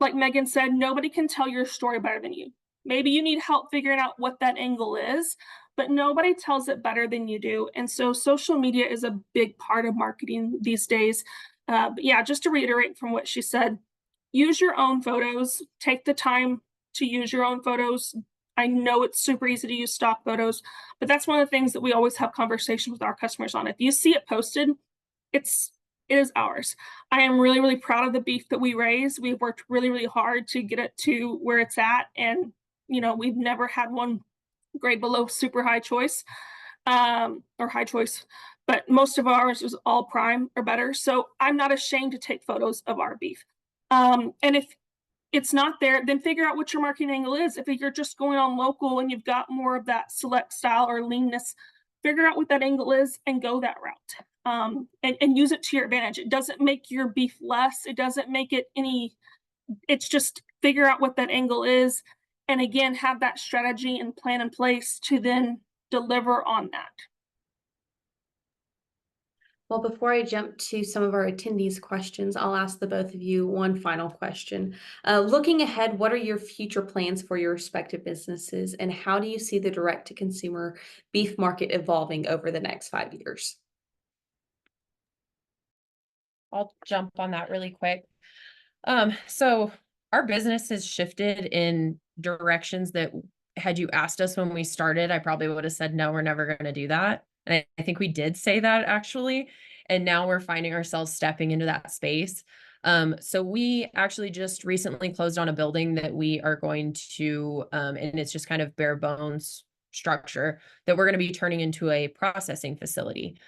Like Megan said, nobody can tell your story better than you. Maybe you need help figuring out what that angle is, but nobody tells it better than you do. And so social media is a big part of marketing these days. But yeah, just to reiterate from what she said, use your own photos, take the time to use your own photos. I know it's super easy to use stock photos, but that's one of the things that we always have conversations with our customers on. If you see it posted, it is ours. I am really, really proud of the beef that we raise. We've worked really, really hard to get it to where it's at. And, we've never had one grade below super high choice, or high choice, but most of ours is all prime or better. So I'm not ashamed to take photos of our beef. And if it's not there, then figure out what your marketing angle is. If you're just going on local and you've got more of that select style or leanness, figure out what that angle is and go that route. And use it to your advantage. It doesn't make your beef less. It doesn't make it it's just figure out what that angle is. And again, have that strategy and plan in place to then deliver on that. Well, before I jump to some of our attendees' questions, I'll ask the both of you one final question. Looking ahead, what are your future plans for your respective businesses, and how do you see the direct-to-consumer beef market evolving over the next 5 years? I'll jump on that really quick. So our business has shifted in directions that, had you asked us when we started, I probably would have said, no, we're never going to do that. And I think we did say that actually. And now we're finding ourselves stepping into that space. So we actually just recently closed on a building that we are going to, and it's just kind of bare bones structure that we're going to be turning into a processing facility.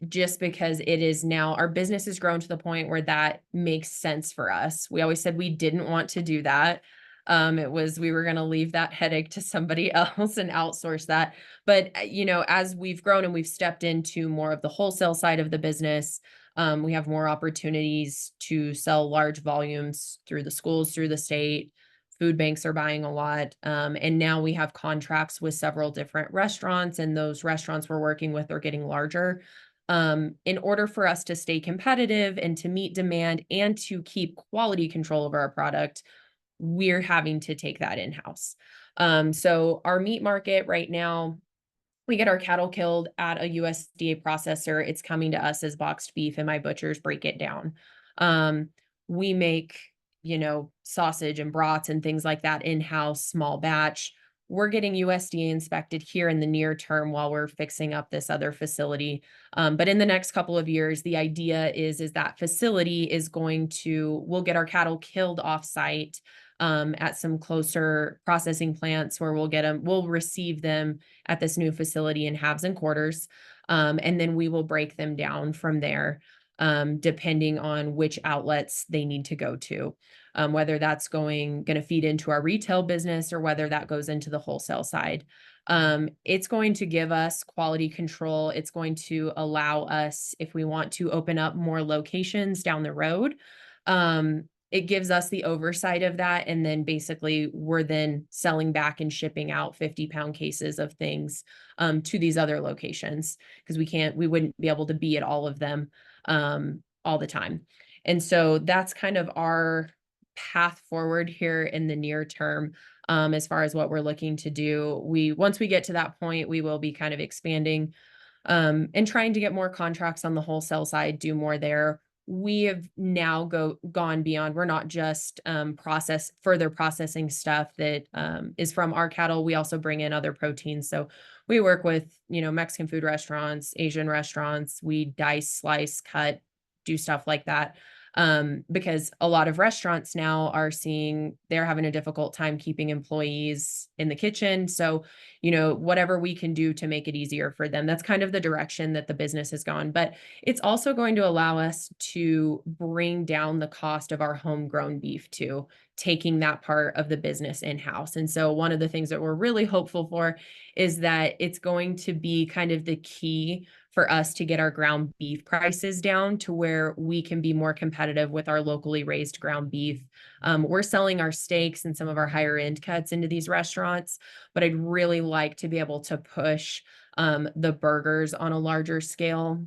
Just because it is now, our business has grown to the point where that makes sense for us. We always said we didn't want to do that. We were going to leave that headache to somebody else and outsource that. But, as we've grown and we've stepped into more of the wholesale side of the business, we have more opportunities to sell large volumes through the schools, through the state. Food banks are buying a lot. And now we have contracts with several different restaurants, and those restaurants we're working with are getting larger. In order for us to stay competitive and to meet demand and to keep quality control over our product, we're having to take that in-house. So our meat market right now, we get our cattle killed at a USDA processor. It's coming to us as boxed beef, and my butchers break it down. Um, we make, sausage and brats and things like that in-house, small batch. We're getting USDA inspected here in the near term while we're fixing up this other facility. But in the next couple of years, the idea is that facility is we'll get our cattle killed off-site at some closer processing plants where we'll receive them at this new facility in halves and quarters. And then we will break them down from there, depending on which outlets they need to go to, whether that's going to feed into our retail business or whether that goes into the wholesale side. It's going to give us quality control. It's going to allow us, if we want to open up more locations down the road, it gives us the oversight of that. And then basically we're then selling back and shipping out 50-pound cases of things to these other locations, because we wouldn't be able to be at all of them all the time. And so that's kind of our path forward here in the near term. As far as what we're looking to do, once we get to that point, we will be kind of expanding and trying to get more contracts on the wholesale side, do more there. We have now gone beyond. We're not just further processing stuff that is from our cattle. We also bring in other proteins. So we work with, Mexican food restaurants, Asian restaurants. We dice, slice, cut, do stuff like that. Because a lot of restaurants now they're having a difficult time keeping employees in the kitchen. So, whatever we can do to make it easier for them, that's kind of the direction that the business has gone. But it's also going to allow us to bring down the cost of our homegrown beef too, taking that part of the business in-house. And so one of the things that we're really hopeful for is that it's going to be kind of the key for us to get our ground beef prices down to where we can be more competitive with our locally raised ground beef. We're selling our steaks and some of our higher end cuts into these restaurants, but I'd really like to be able to push the burgers on a larger scale.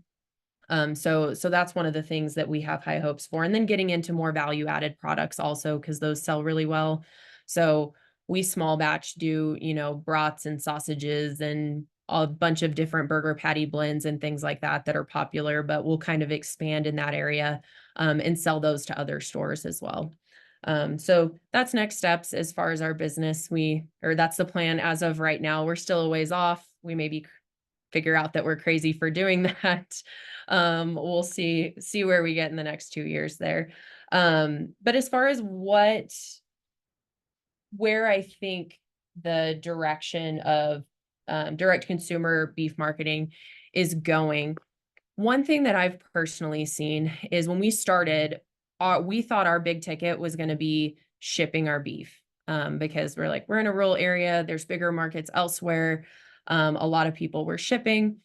So that's one of the things that we have high hopes for. And then getting into more value added products also, because those sell really well. So we small batch do, brats and sausages and a bunch of different burger patty blends and things like that are popular, but we'll kind of expand in that area and sell those to other stores as well. So that's next steps as far as our business. That's the plan as of right now. We're still a ways off. We maybe figure out that we're crazy for doing that. We'll see where we get in the next 2 years there. But as far as where I think the direction of direct consumer beef marketing is going, one thing that I've personally seen is when we started, we thought our big ticket was going to be shipping our beef, because we're in a rural area, there's bigger markets elsewhere. A lot of people were shipping.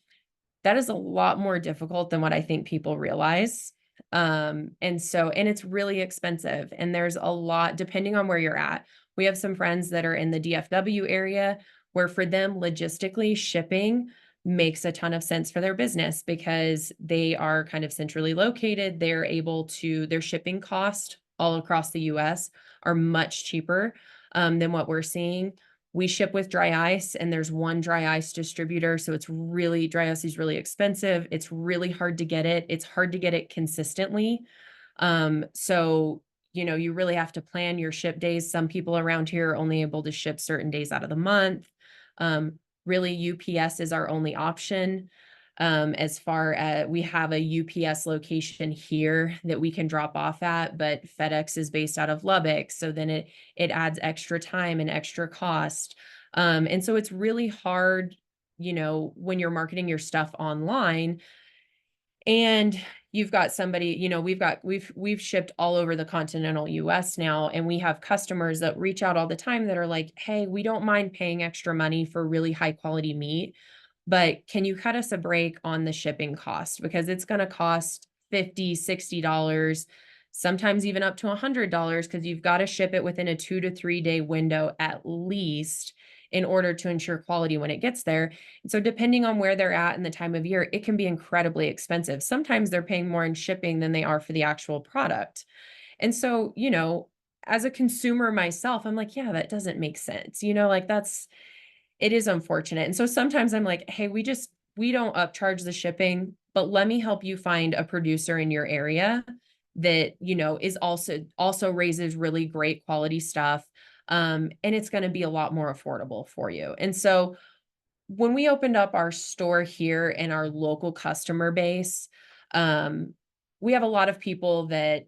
That is a lot more difficult than what I think people realize. And it's really expensive. And there's a lot, depending on where you're at. We have some friends that are in the DFW area where for them, logistically, shipping makes a ton of sense for their business because they are kind of centrally located. Their shipping cost all across the US are much cheaper than what we're seeing. We ship with dry ice, and there's one dry ice distributor. So dry ice is really expensive. It's really hard to get it. It's hard to get it consistently. So, you really have to plan your ship days. Some people around here are only able to ship certain days out of the month. Really, UPS is our only option. As far as we have a UPS location here that we can drop off at, but FedEx is based out of Lubbock. So then it adds extra time and extra cost. And so it's really hard, when you're marketing your stuff online and you've got somebody, we've shipped all over the continental US now, and we have customers that reach out all the time that are like, hey, we don't mind paying extra money for really high quality meat, but can you cut us a break on the shipping cost? Because it's going to cost $50, $60, sometimes even up to $100, because you've got to ship it within a 2 to 3 day window at least in order to ensure quality when it gets there. And so depending on where they're at and the time of year, it can be incredibly expensive. Sometimes they're paying more in shipping than they are for the actual product. And so, as a consumer myself, I'm like, yeah, that doesn't make sense. it is unfortunate. And so sometimes I'm like, hey, we don't upcharge the shipping, but let me help you find a producer in your area that, is also raises really great quality stuff. And it's going to be a lot more affordable for you. And so when we opened up our store here in our local customer base, um, we have a lot of people that,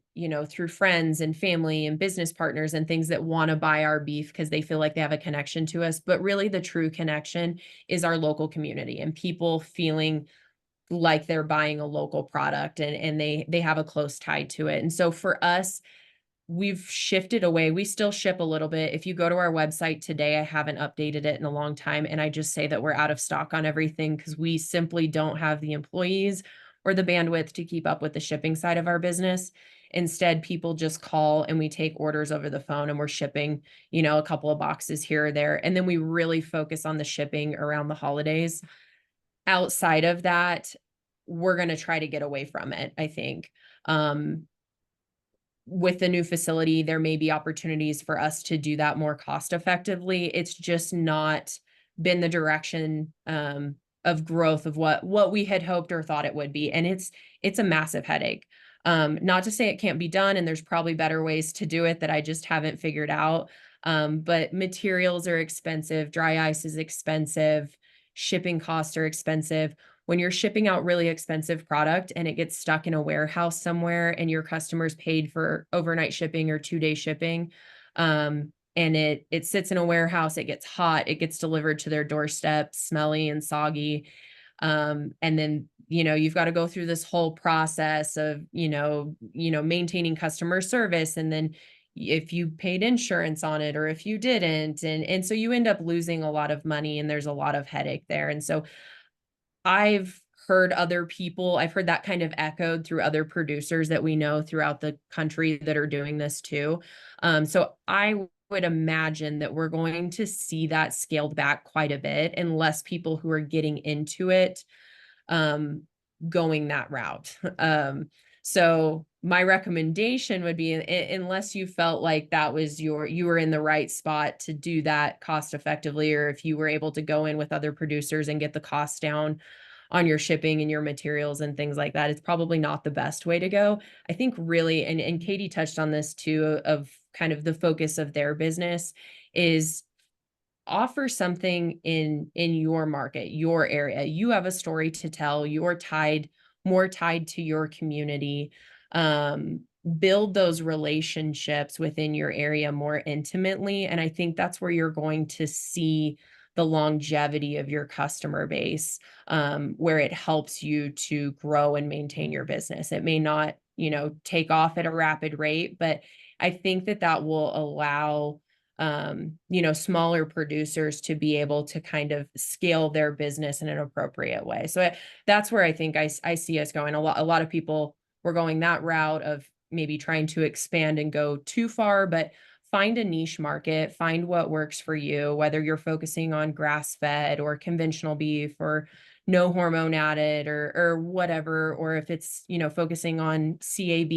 through friends and family and business partners and things that want to buy our beef because they feel like they have a connection to us. But really, the true connection is our local community and people feeling like they're buying a local product and they have a close tie to it. And so for us, we've shifted away. We still ship a little bit. If you go to our website today, I haven't updated it in a long time. And I just say that we're out of stock on everything because we simply don't have the employees or the bandwidth to keep up with the shipping side of our business. Instead, people just call and we take orders over the phone and we're shipping, a couple of boxes here or there. And then we really focus on the shipping around the holidays. Outside of that, we're going to try to get away from it, I think. With the new facility, there may be opportunities for us to do that more cost effectively. It's just not been the direction of growth of what we had hoped or thought it would be. And it's a massive headache. Not to say it can't be done, and there's probably better ways to do it that I just haven't figured out. But materials are expensive, dry ice is expensive, shipping costs are expensive. When you're shipping out really expensive product and it gets stuck in a warehouse somewhere and your customers paid for overnight shipping or 2-day shipping, and it sits in a warehouse, it gets hot, it gets delivered to their doorstep, smelly and soggy. And then, you've got to go through this whole process of, maintaining customer service. And then if you paid insurance on it or if you didn't, and so you end up losing a lot of money and there's a lot of headache there. And so I've heard that kind of echoed through other producers that we know throughout the country that are doing this too. So I would imagine that we're going to see that scaled back quite a bit and less people who are getting into it, going that route. So my recommendation would be, unless you felt like that was you were in the right spot to do that cost effectively, or if you were able to go in with other producers and get the cost down on your shipping and your materials and things like that, it's probably not the best way to go. I think really, and Katie touched on this too, of kind of the focus of their business is offer something in your market, your area. You have a story to tell. You're more tied to your community. Build those relationships within your area more intimately. And I think that's where you're going to see the longevity of your customer base, where it helps you to grow and maintain your business. It may not, take off at a rapid rate, but I think that will allow smaller producers to be able to kind of scale their business in an appropriate way. So that's where I think I see us going. A lot of people were going that route of maybe trying to expand and go too far, but find a niche market, find what works for you, whether you're focusing on grass-fed or conventional beef or no hormone added or whatever, or if it's, focusing on CAB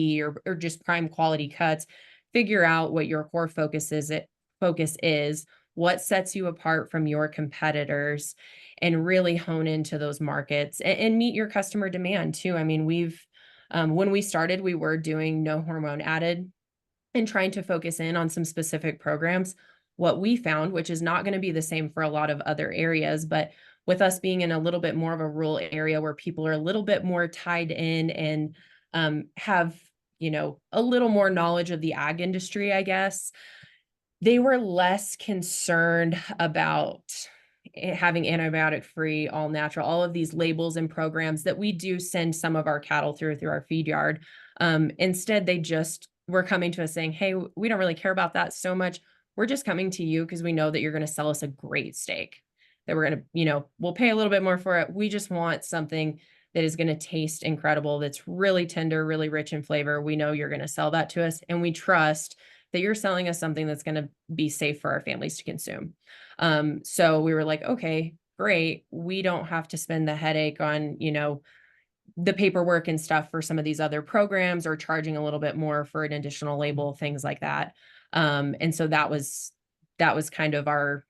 or just prime quality cuts. Figure out what your core focus is, what sets you apart from your competitors, and really hone into those markets and meet your customer demand too. I mean, when we started, we were doing no hormone added and trying to focus in on some specific programs. What we found, which is not going to be the same for a lot of other areas, but with us being in a little bit more of a rural area where people are a little bit more tied in and have, a little more knowledge of the ag industry, I guess, they were less concerned about having antibiotic free, all natural, all of these labels and programs that we do send some of our cattle through our feed yard. Instead, they just were coming to us saying, hey, we don't really care about that so much. We're just coming to you because we know that you're going to sell us a great steak, that we're going to, we'll pay a little bit more for it. We just want something that is going to taste incredible, that's really tender, really rich in flavor. We know you're going to sell that to us, and we trust that you're selling us something that's going to be safe for our families to consume. So we were like, okay, great. We don't have to spend the headache on, the paperwork and stuff for some of these other programs, or charging a little bit more for an additional label, things like that. And so that was kind of our,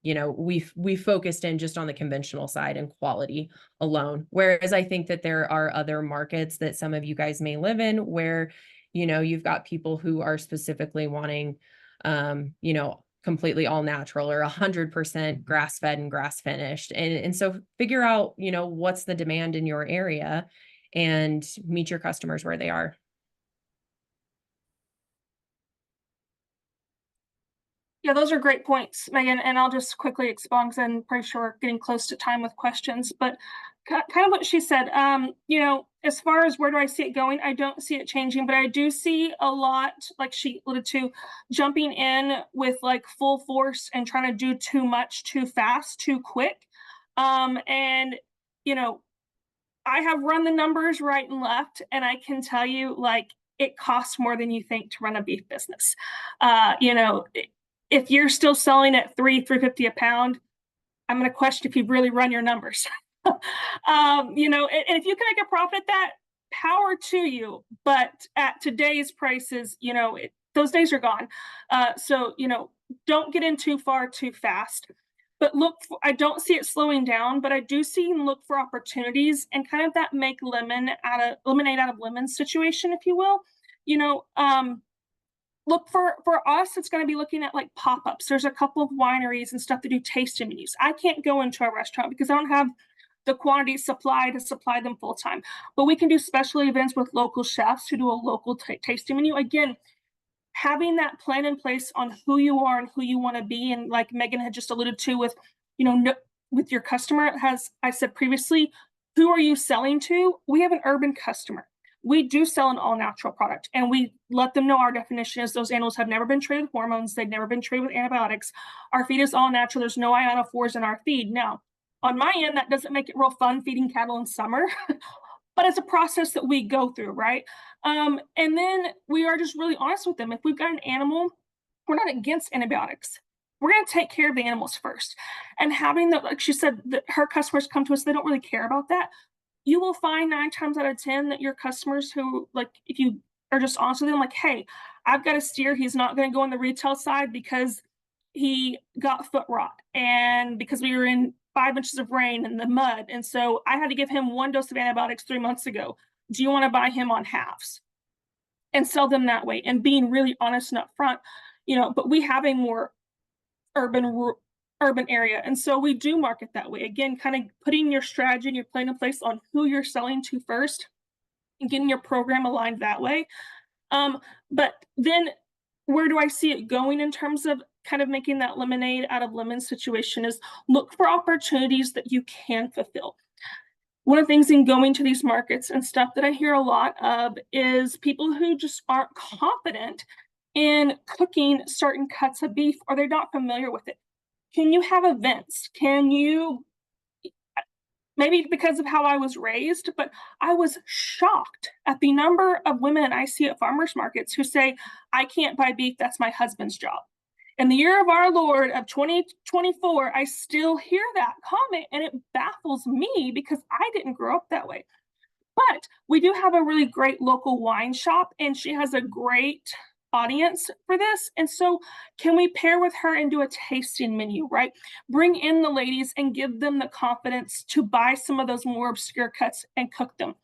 you know, we focused in just on the conventional side and quality alone. Whereas I think that there are other markets that some of you guys may live in where, you know, you've got people who are specifically wanting, you know, completely all natural or 100% grass fed and grass finished. And so figure out, you know, what's the demand in your area and meet your customers where they are. Yeah, those are great points, Megan, and I'll just quickly expound because I'm pretty sure we're getting close to time with questions. But kind of what she said, you know, as far as where do I see it going, I don't see it changing, but I do see a lot, like she alluded to, jumping in with like full force and trying to do too much, too fast, too quick. And you know, I have run the numbers right and left, and I can tell you, like, it costs more than you think to run a beef business. You know, if you're still selling at $3.50 a pound, I'm going to question if you've really run your numbers. You know, and if you can make a profit at that, power to you. But at today's prices, you know, those days are gone. So, you know, don't get in too far too fast. But I don't see it slowing down, but I do see and look for opportunities and kind of that make lemonade out of lemon situation, if you will. You know, look for us, it's going to be looking at like pop-ups. There's a couple of wineries and stuff that do tasting menus. I can't go into a restaurant because I don't have the quantity supply to supply them full time. But we can do special events with local chefs who do a local tasting menu. Again, having that plan in place on who you are and who you want to be, and like Megan had just alluded to with, you know, with your customer, as I said previously, who are you selling to? We have an urban customer. We do sell an all natural product, and we let them know our definition is those animals have never been treated with hormones. They've never been treated with antibiotics. Our feed is all natural. There's no ionophores in our feed. Now, on my end, that doesn't make it real fun feeding cattle in summer, but it's a process that we go through, right? And then we are just really honest with them. If we've got an animal, we're not against antibiotics. We're going to take care of the animals first. And having that, like she said, that her customers come to us, they don't really care about that. You will find 9 times out of 10 that your customers who, like, if you are just honest with them, like, hey, I've got a steer, he's not going to go on the retail side because he got foot rot and because we were in 5 inches of rain in the mud. And so I had to give him 1 dose of antibiotics 3 months ago. Do you want to buy him on halves? And sell them that way and being really honest and upfront, you know, but we have a more urban area. And so we do market that way. Again, kind of putting your strategy and your plan in place on who you're selling to first and getting your program aligned that way. But then where do I see it going in terms of kind of making that lemonade out of lemon situation is look for opportunities that you can fulfill. One of the things in going to these markets and stuff that I hear a lot of is people who just aren't confident in cooking certain cuts of beef or they're not familiar with it. Can you have events? Can you, maybe because of how I was raised, but I was shocked at the number of women I see at farmers markets who say, I can't buy beef, that's my husband's job. In the year of our Lord of 2024, I still hear that comment and it baffles me because I didn't grow up that way. But we do have a really great local wine shop and she has a great audience for this. And so can we pair with her and do a tasting menu, right? Bring in the ladies and give them the confidence to buy some of those more obscure cuts and cook them.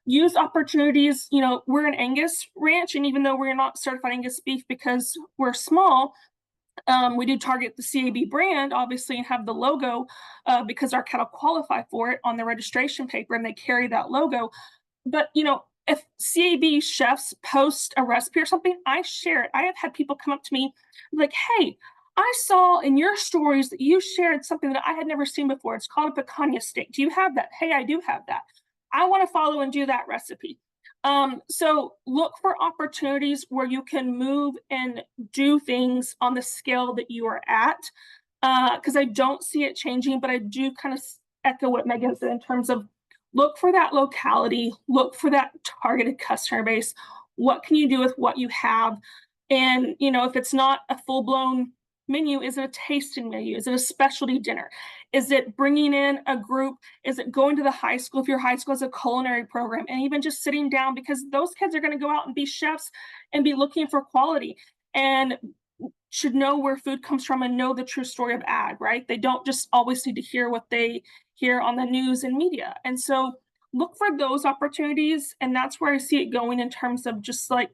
Use opportunities, you know, we're an Angus ranch, and even though we're not certified Angus beef because we're small, we do target the CAB brand, obviously, and have the logo because our cattle qualify for it on the registration paper and they carry that logo. But, you know, if CAB chefs post a recipe or something, I share it. I have had people come up to me like, hey, I saw in your stories that you shared something that I had never seen before. It's called a picanha steak. Do you have that? Hey, I do have that. I want to follow and do that recipe. So look for opportunities where you can move and do things on the scale that you are at. Because I don't see it changing, but I do kind of echo what Megan said in terms of look for that locality, look for that targeted customer base. What can you do with what you have? And, you know, if it's not a full-blown menu, is it a tasting menu? Is it a specialty dinner? Is it bringing in a group? Is it going to the high school if your high school has a culinary program? And even just sitting down, because those kids are going to go out and be chefs and be looking for quality. And should know where food comes from and know the true story of ag, right? They don't just always need to hear what they hear on the news and media. And so look for those opportunities. And that's where I see it going in terms of just like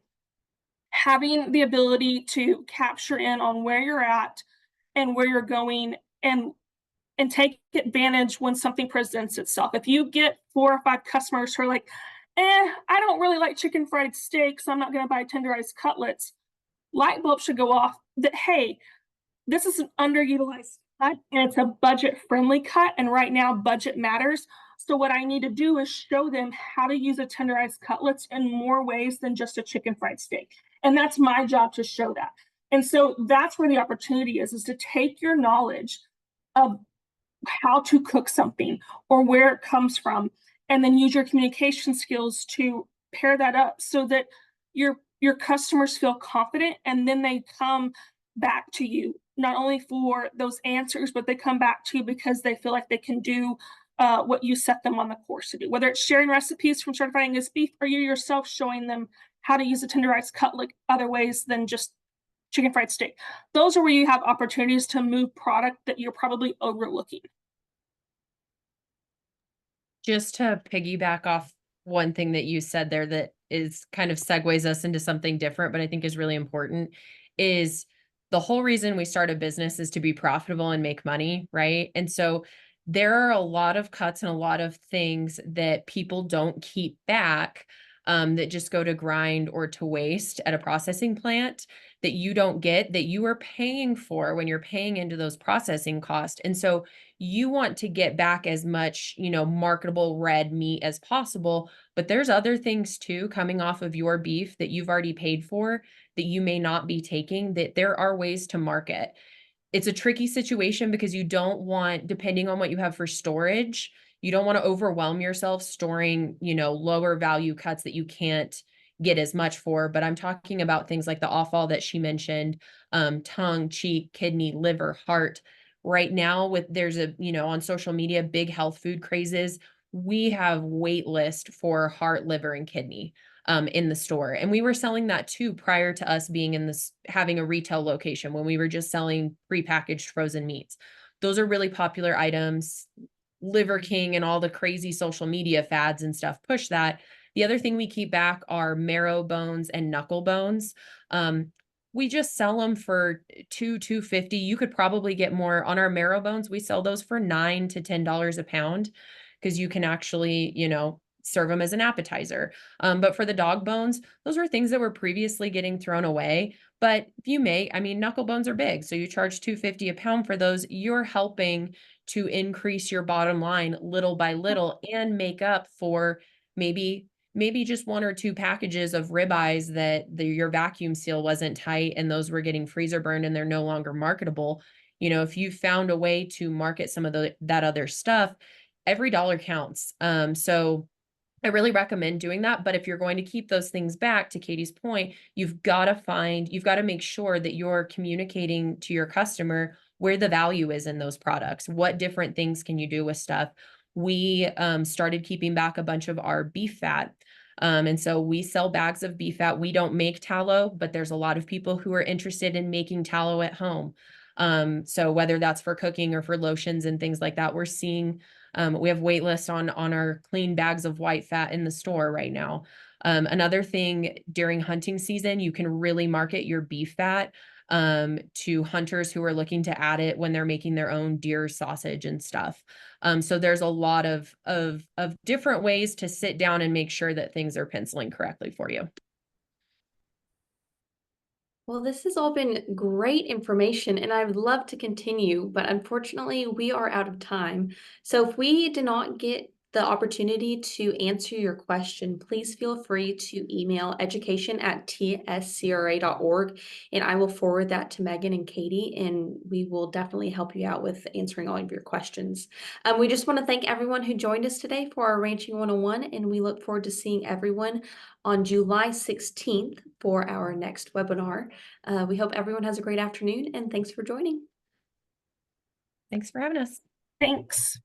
having the ability to capture in on where you're at and where you're going and take advantage when something presents itself. If you get 4 or 5 customers who are like, I don't really like chicken fried steak, so I'm not going to buy tenderized cutlets, light bulb should go off that, hey, this is an underutilized cut and it's a budget friendly cut. And right now, budget matters. So, what I need to do is show them how to use a tenderized cutlets in more ways than just a chicken fried steak. And that's my job to show that. And so, that's where the opportunity is to take your knowledge of how to cook something or where it comes from, and then use your communication skills to pair that up so that your customers feel confident, and then they come back to you not only for those answers, but they come back to you because they feel like they can do what you set them on the course to do, whether it's sharing recipes from Certified Angus Beef or you yourself showing them how to use a tenderized cutlet other ways than just chicken fried steak. Those are where you have opportunities to move product that you're probably overlooking. Just to piggyback off one thing that you said there that is kind of segues us into something different, but I think is really important, is the whole reason we start a business is to be profitable and make money, right? And so there are a lot of cuts and a lot of things that people don't keep back, that just go to grind or to waste at a processing plant that you don't get, that you are paying for when you're paying into those processing costs. And so you want to get back as much, marketable red meat as possible, but there's other things too coming off of your beef that you've already paid for that you may not be taking, that there are ways to market. It's a tricky situation because you don't want, depending on what you have for storage, you don't want to overwhelm yourself storing, lower value cuts that you can't get as much for. But I'm talking about things like the offal that she mentioned, tongue, cheek, kidney, liver, heart. Right now, there's on social media, big health food crazes. We have wait list for heart, liver, and kidney in the store. And we were selling that too prior to us being in this, having a retail location, when we were just selling prepackaged frozen meats. Those are really popular items. Liver King and all the crazy social media fads and stuff push that. The other thing we keep back are marrow bones and knuckle bones. We just sell them for $2.50. You could probably get more on our marrow bones. We sell those for $9 to $10 a pound because you can actually, serve them as an appetizer. But for the dog bones, those were things that were previously getting thrown away. But if you knuckle bones are big. So you charge $2.50 a pound for those. You're helping to increase your bottom line little by little and make up for maybe just 1 or 2 packages of ribeyes that your vacuum seal wasn't tight and those were getting freezer burned and they're no longer marketable. If you found a way to market some of that other stuff, every dollar counts. So I really recommend doing that. But if you're going to keep those things back, to Katie's point, you've got to make sure that you're communicating to your customer where the value is in those products. What different things can you do with stuff? We started keeping back a bunch of our beef fat. And so we sell bags of beef fat. We don't make tallow, but there's a lot of people who are interested in making tallow at home. So whether that's for cooking or for lotions and things like that, we're seeing we have wait lists on our clean bags of white fat in the store right now. Another thing, during hunting season, you can really market your beef fat to hunters who are looking to add it when they're making their own deer sausage and stuff. So there's a lot of different ways to sit down and make sure that things are penciling correctly for you. Well, this has all been great information, and I would love to continue, but unfortunately, we are out of time. So if we did not get the opportunity to answer your question, please feel free to email education@tscra.org, and I will forward that to Megan and Katie, and we will definitely help you out with answering all of your questions. We just want to thank everyone who joined us today for our Ranching 101, and we look forward to seeing everyone on July 16th for our next webinar. We hope everyone has a great afternoon, and thanks for joining. Thanks for having us. Thanks.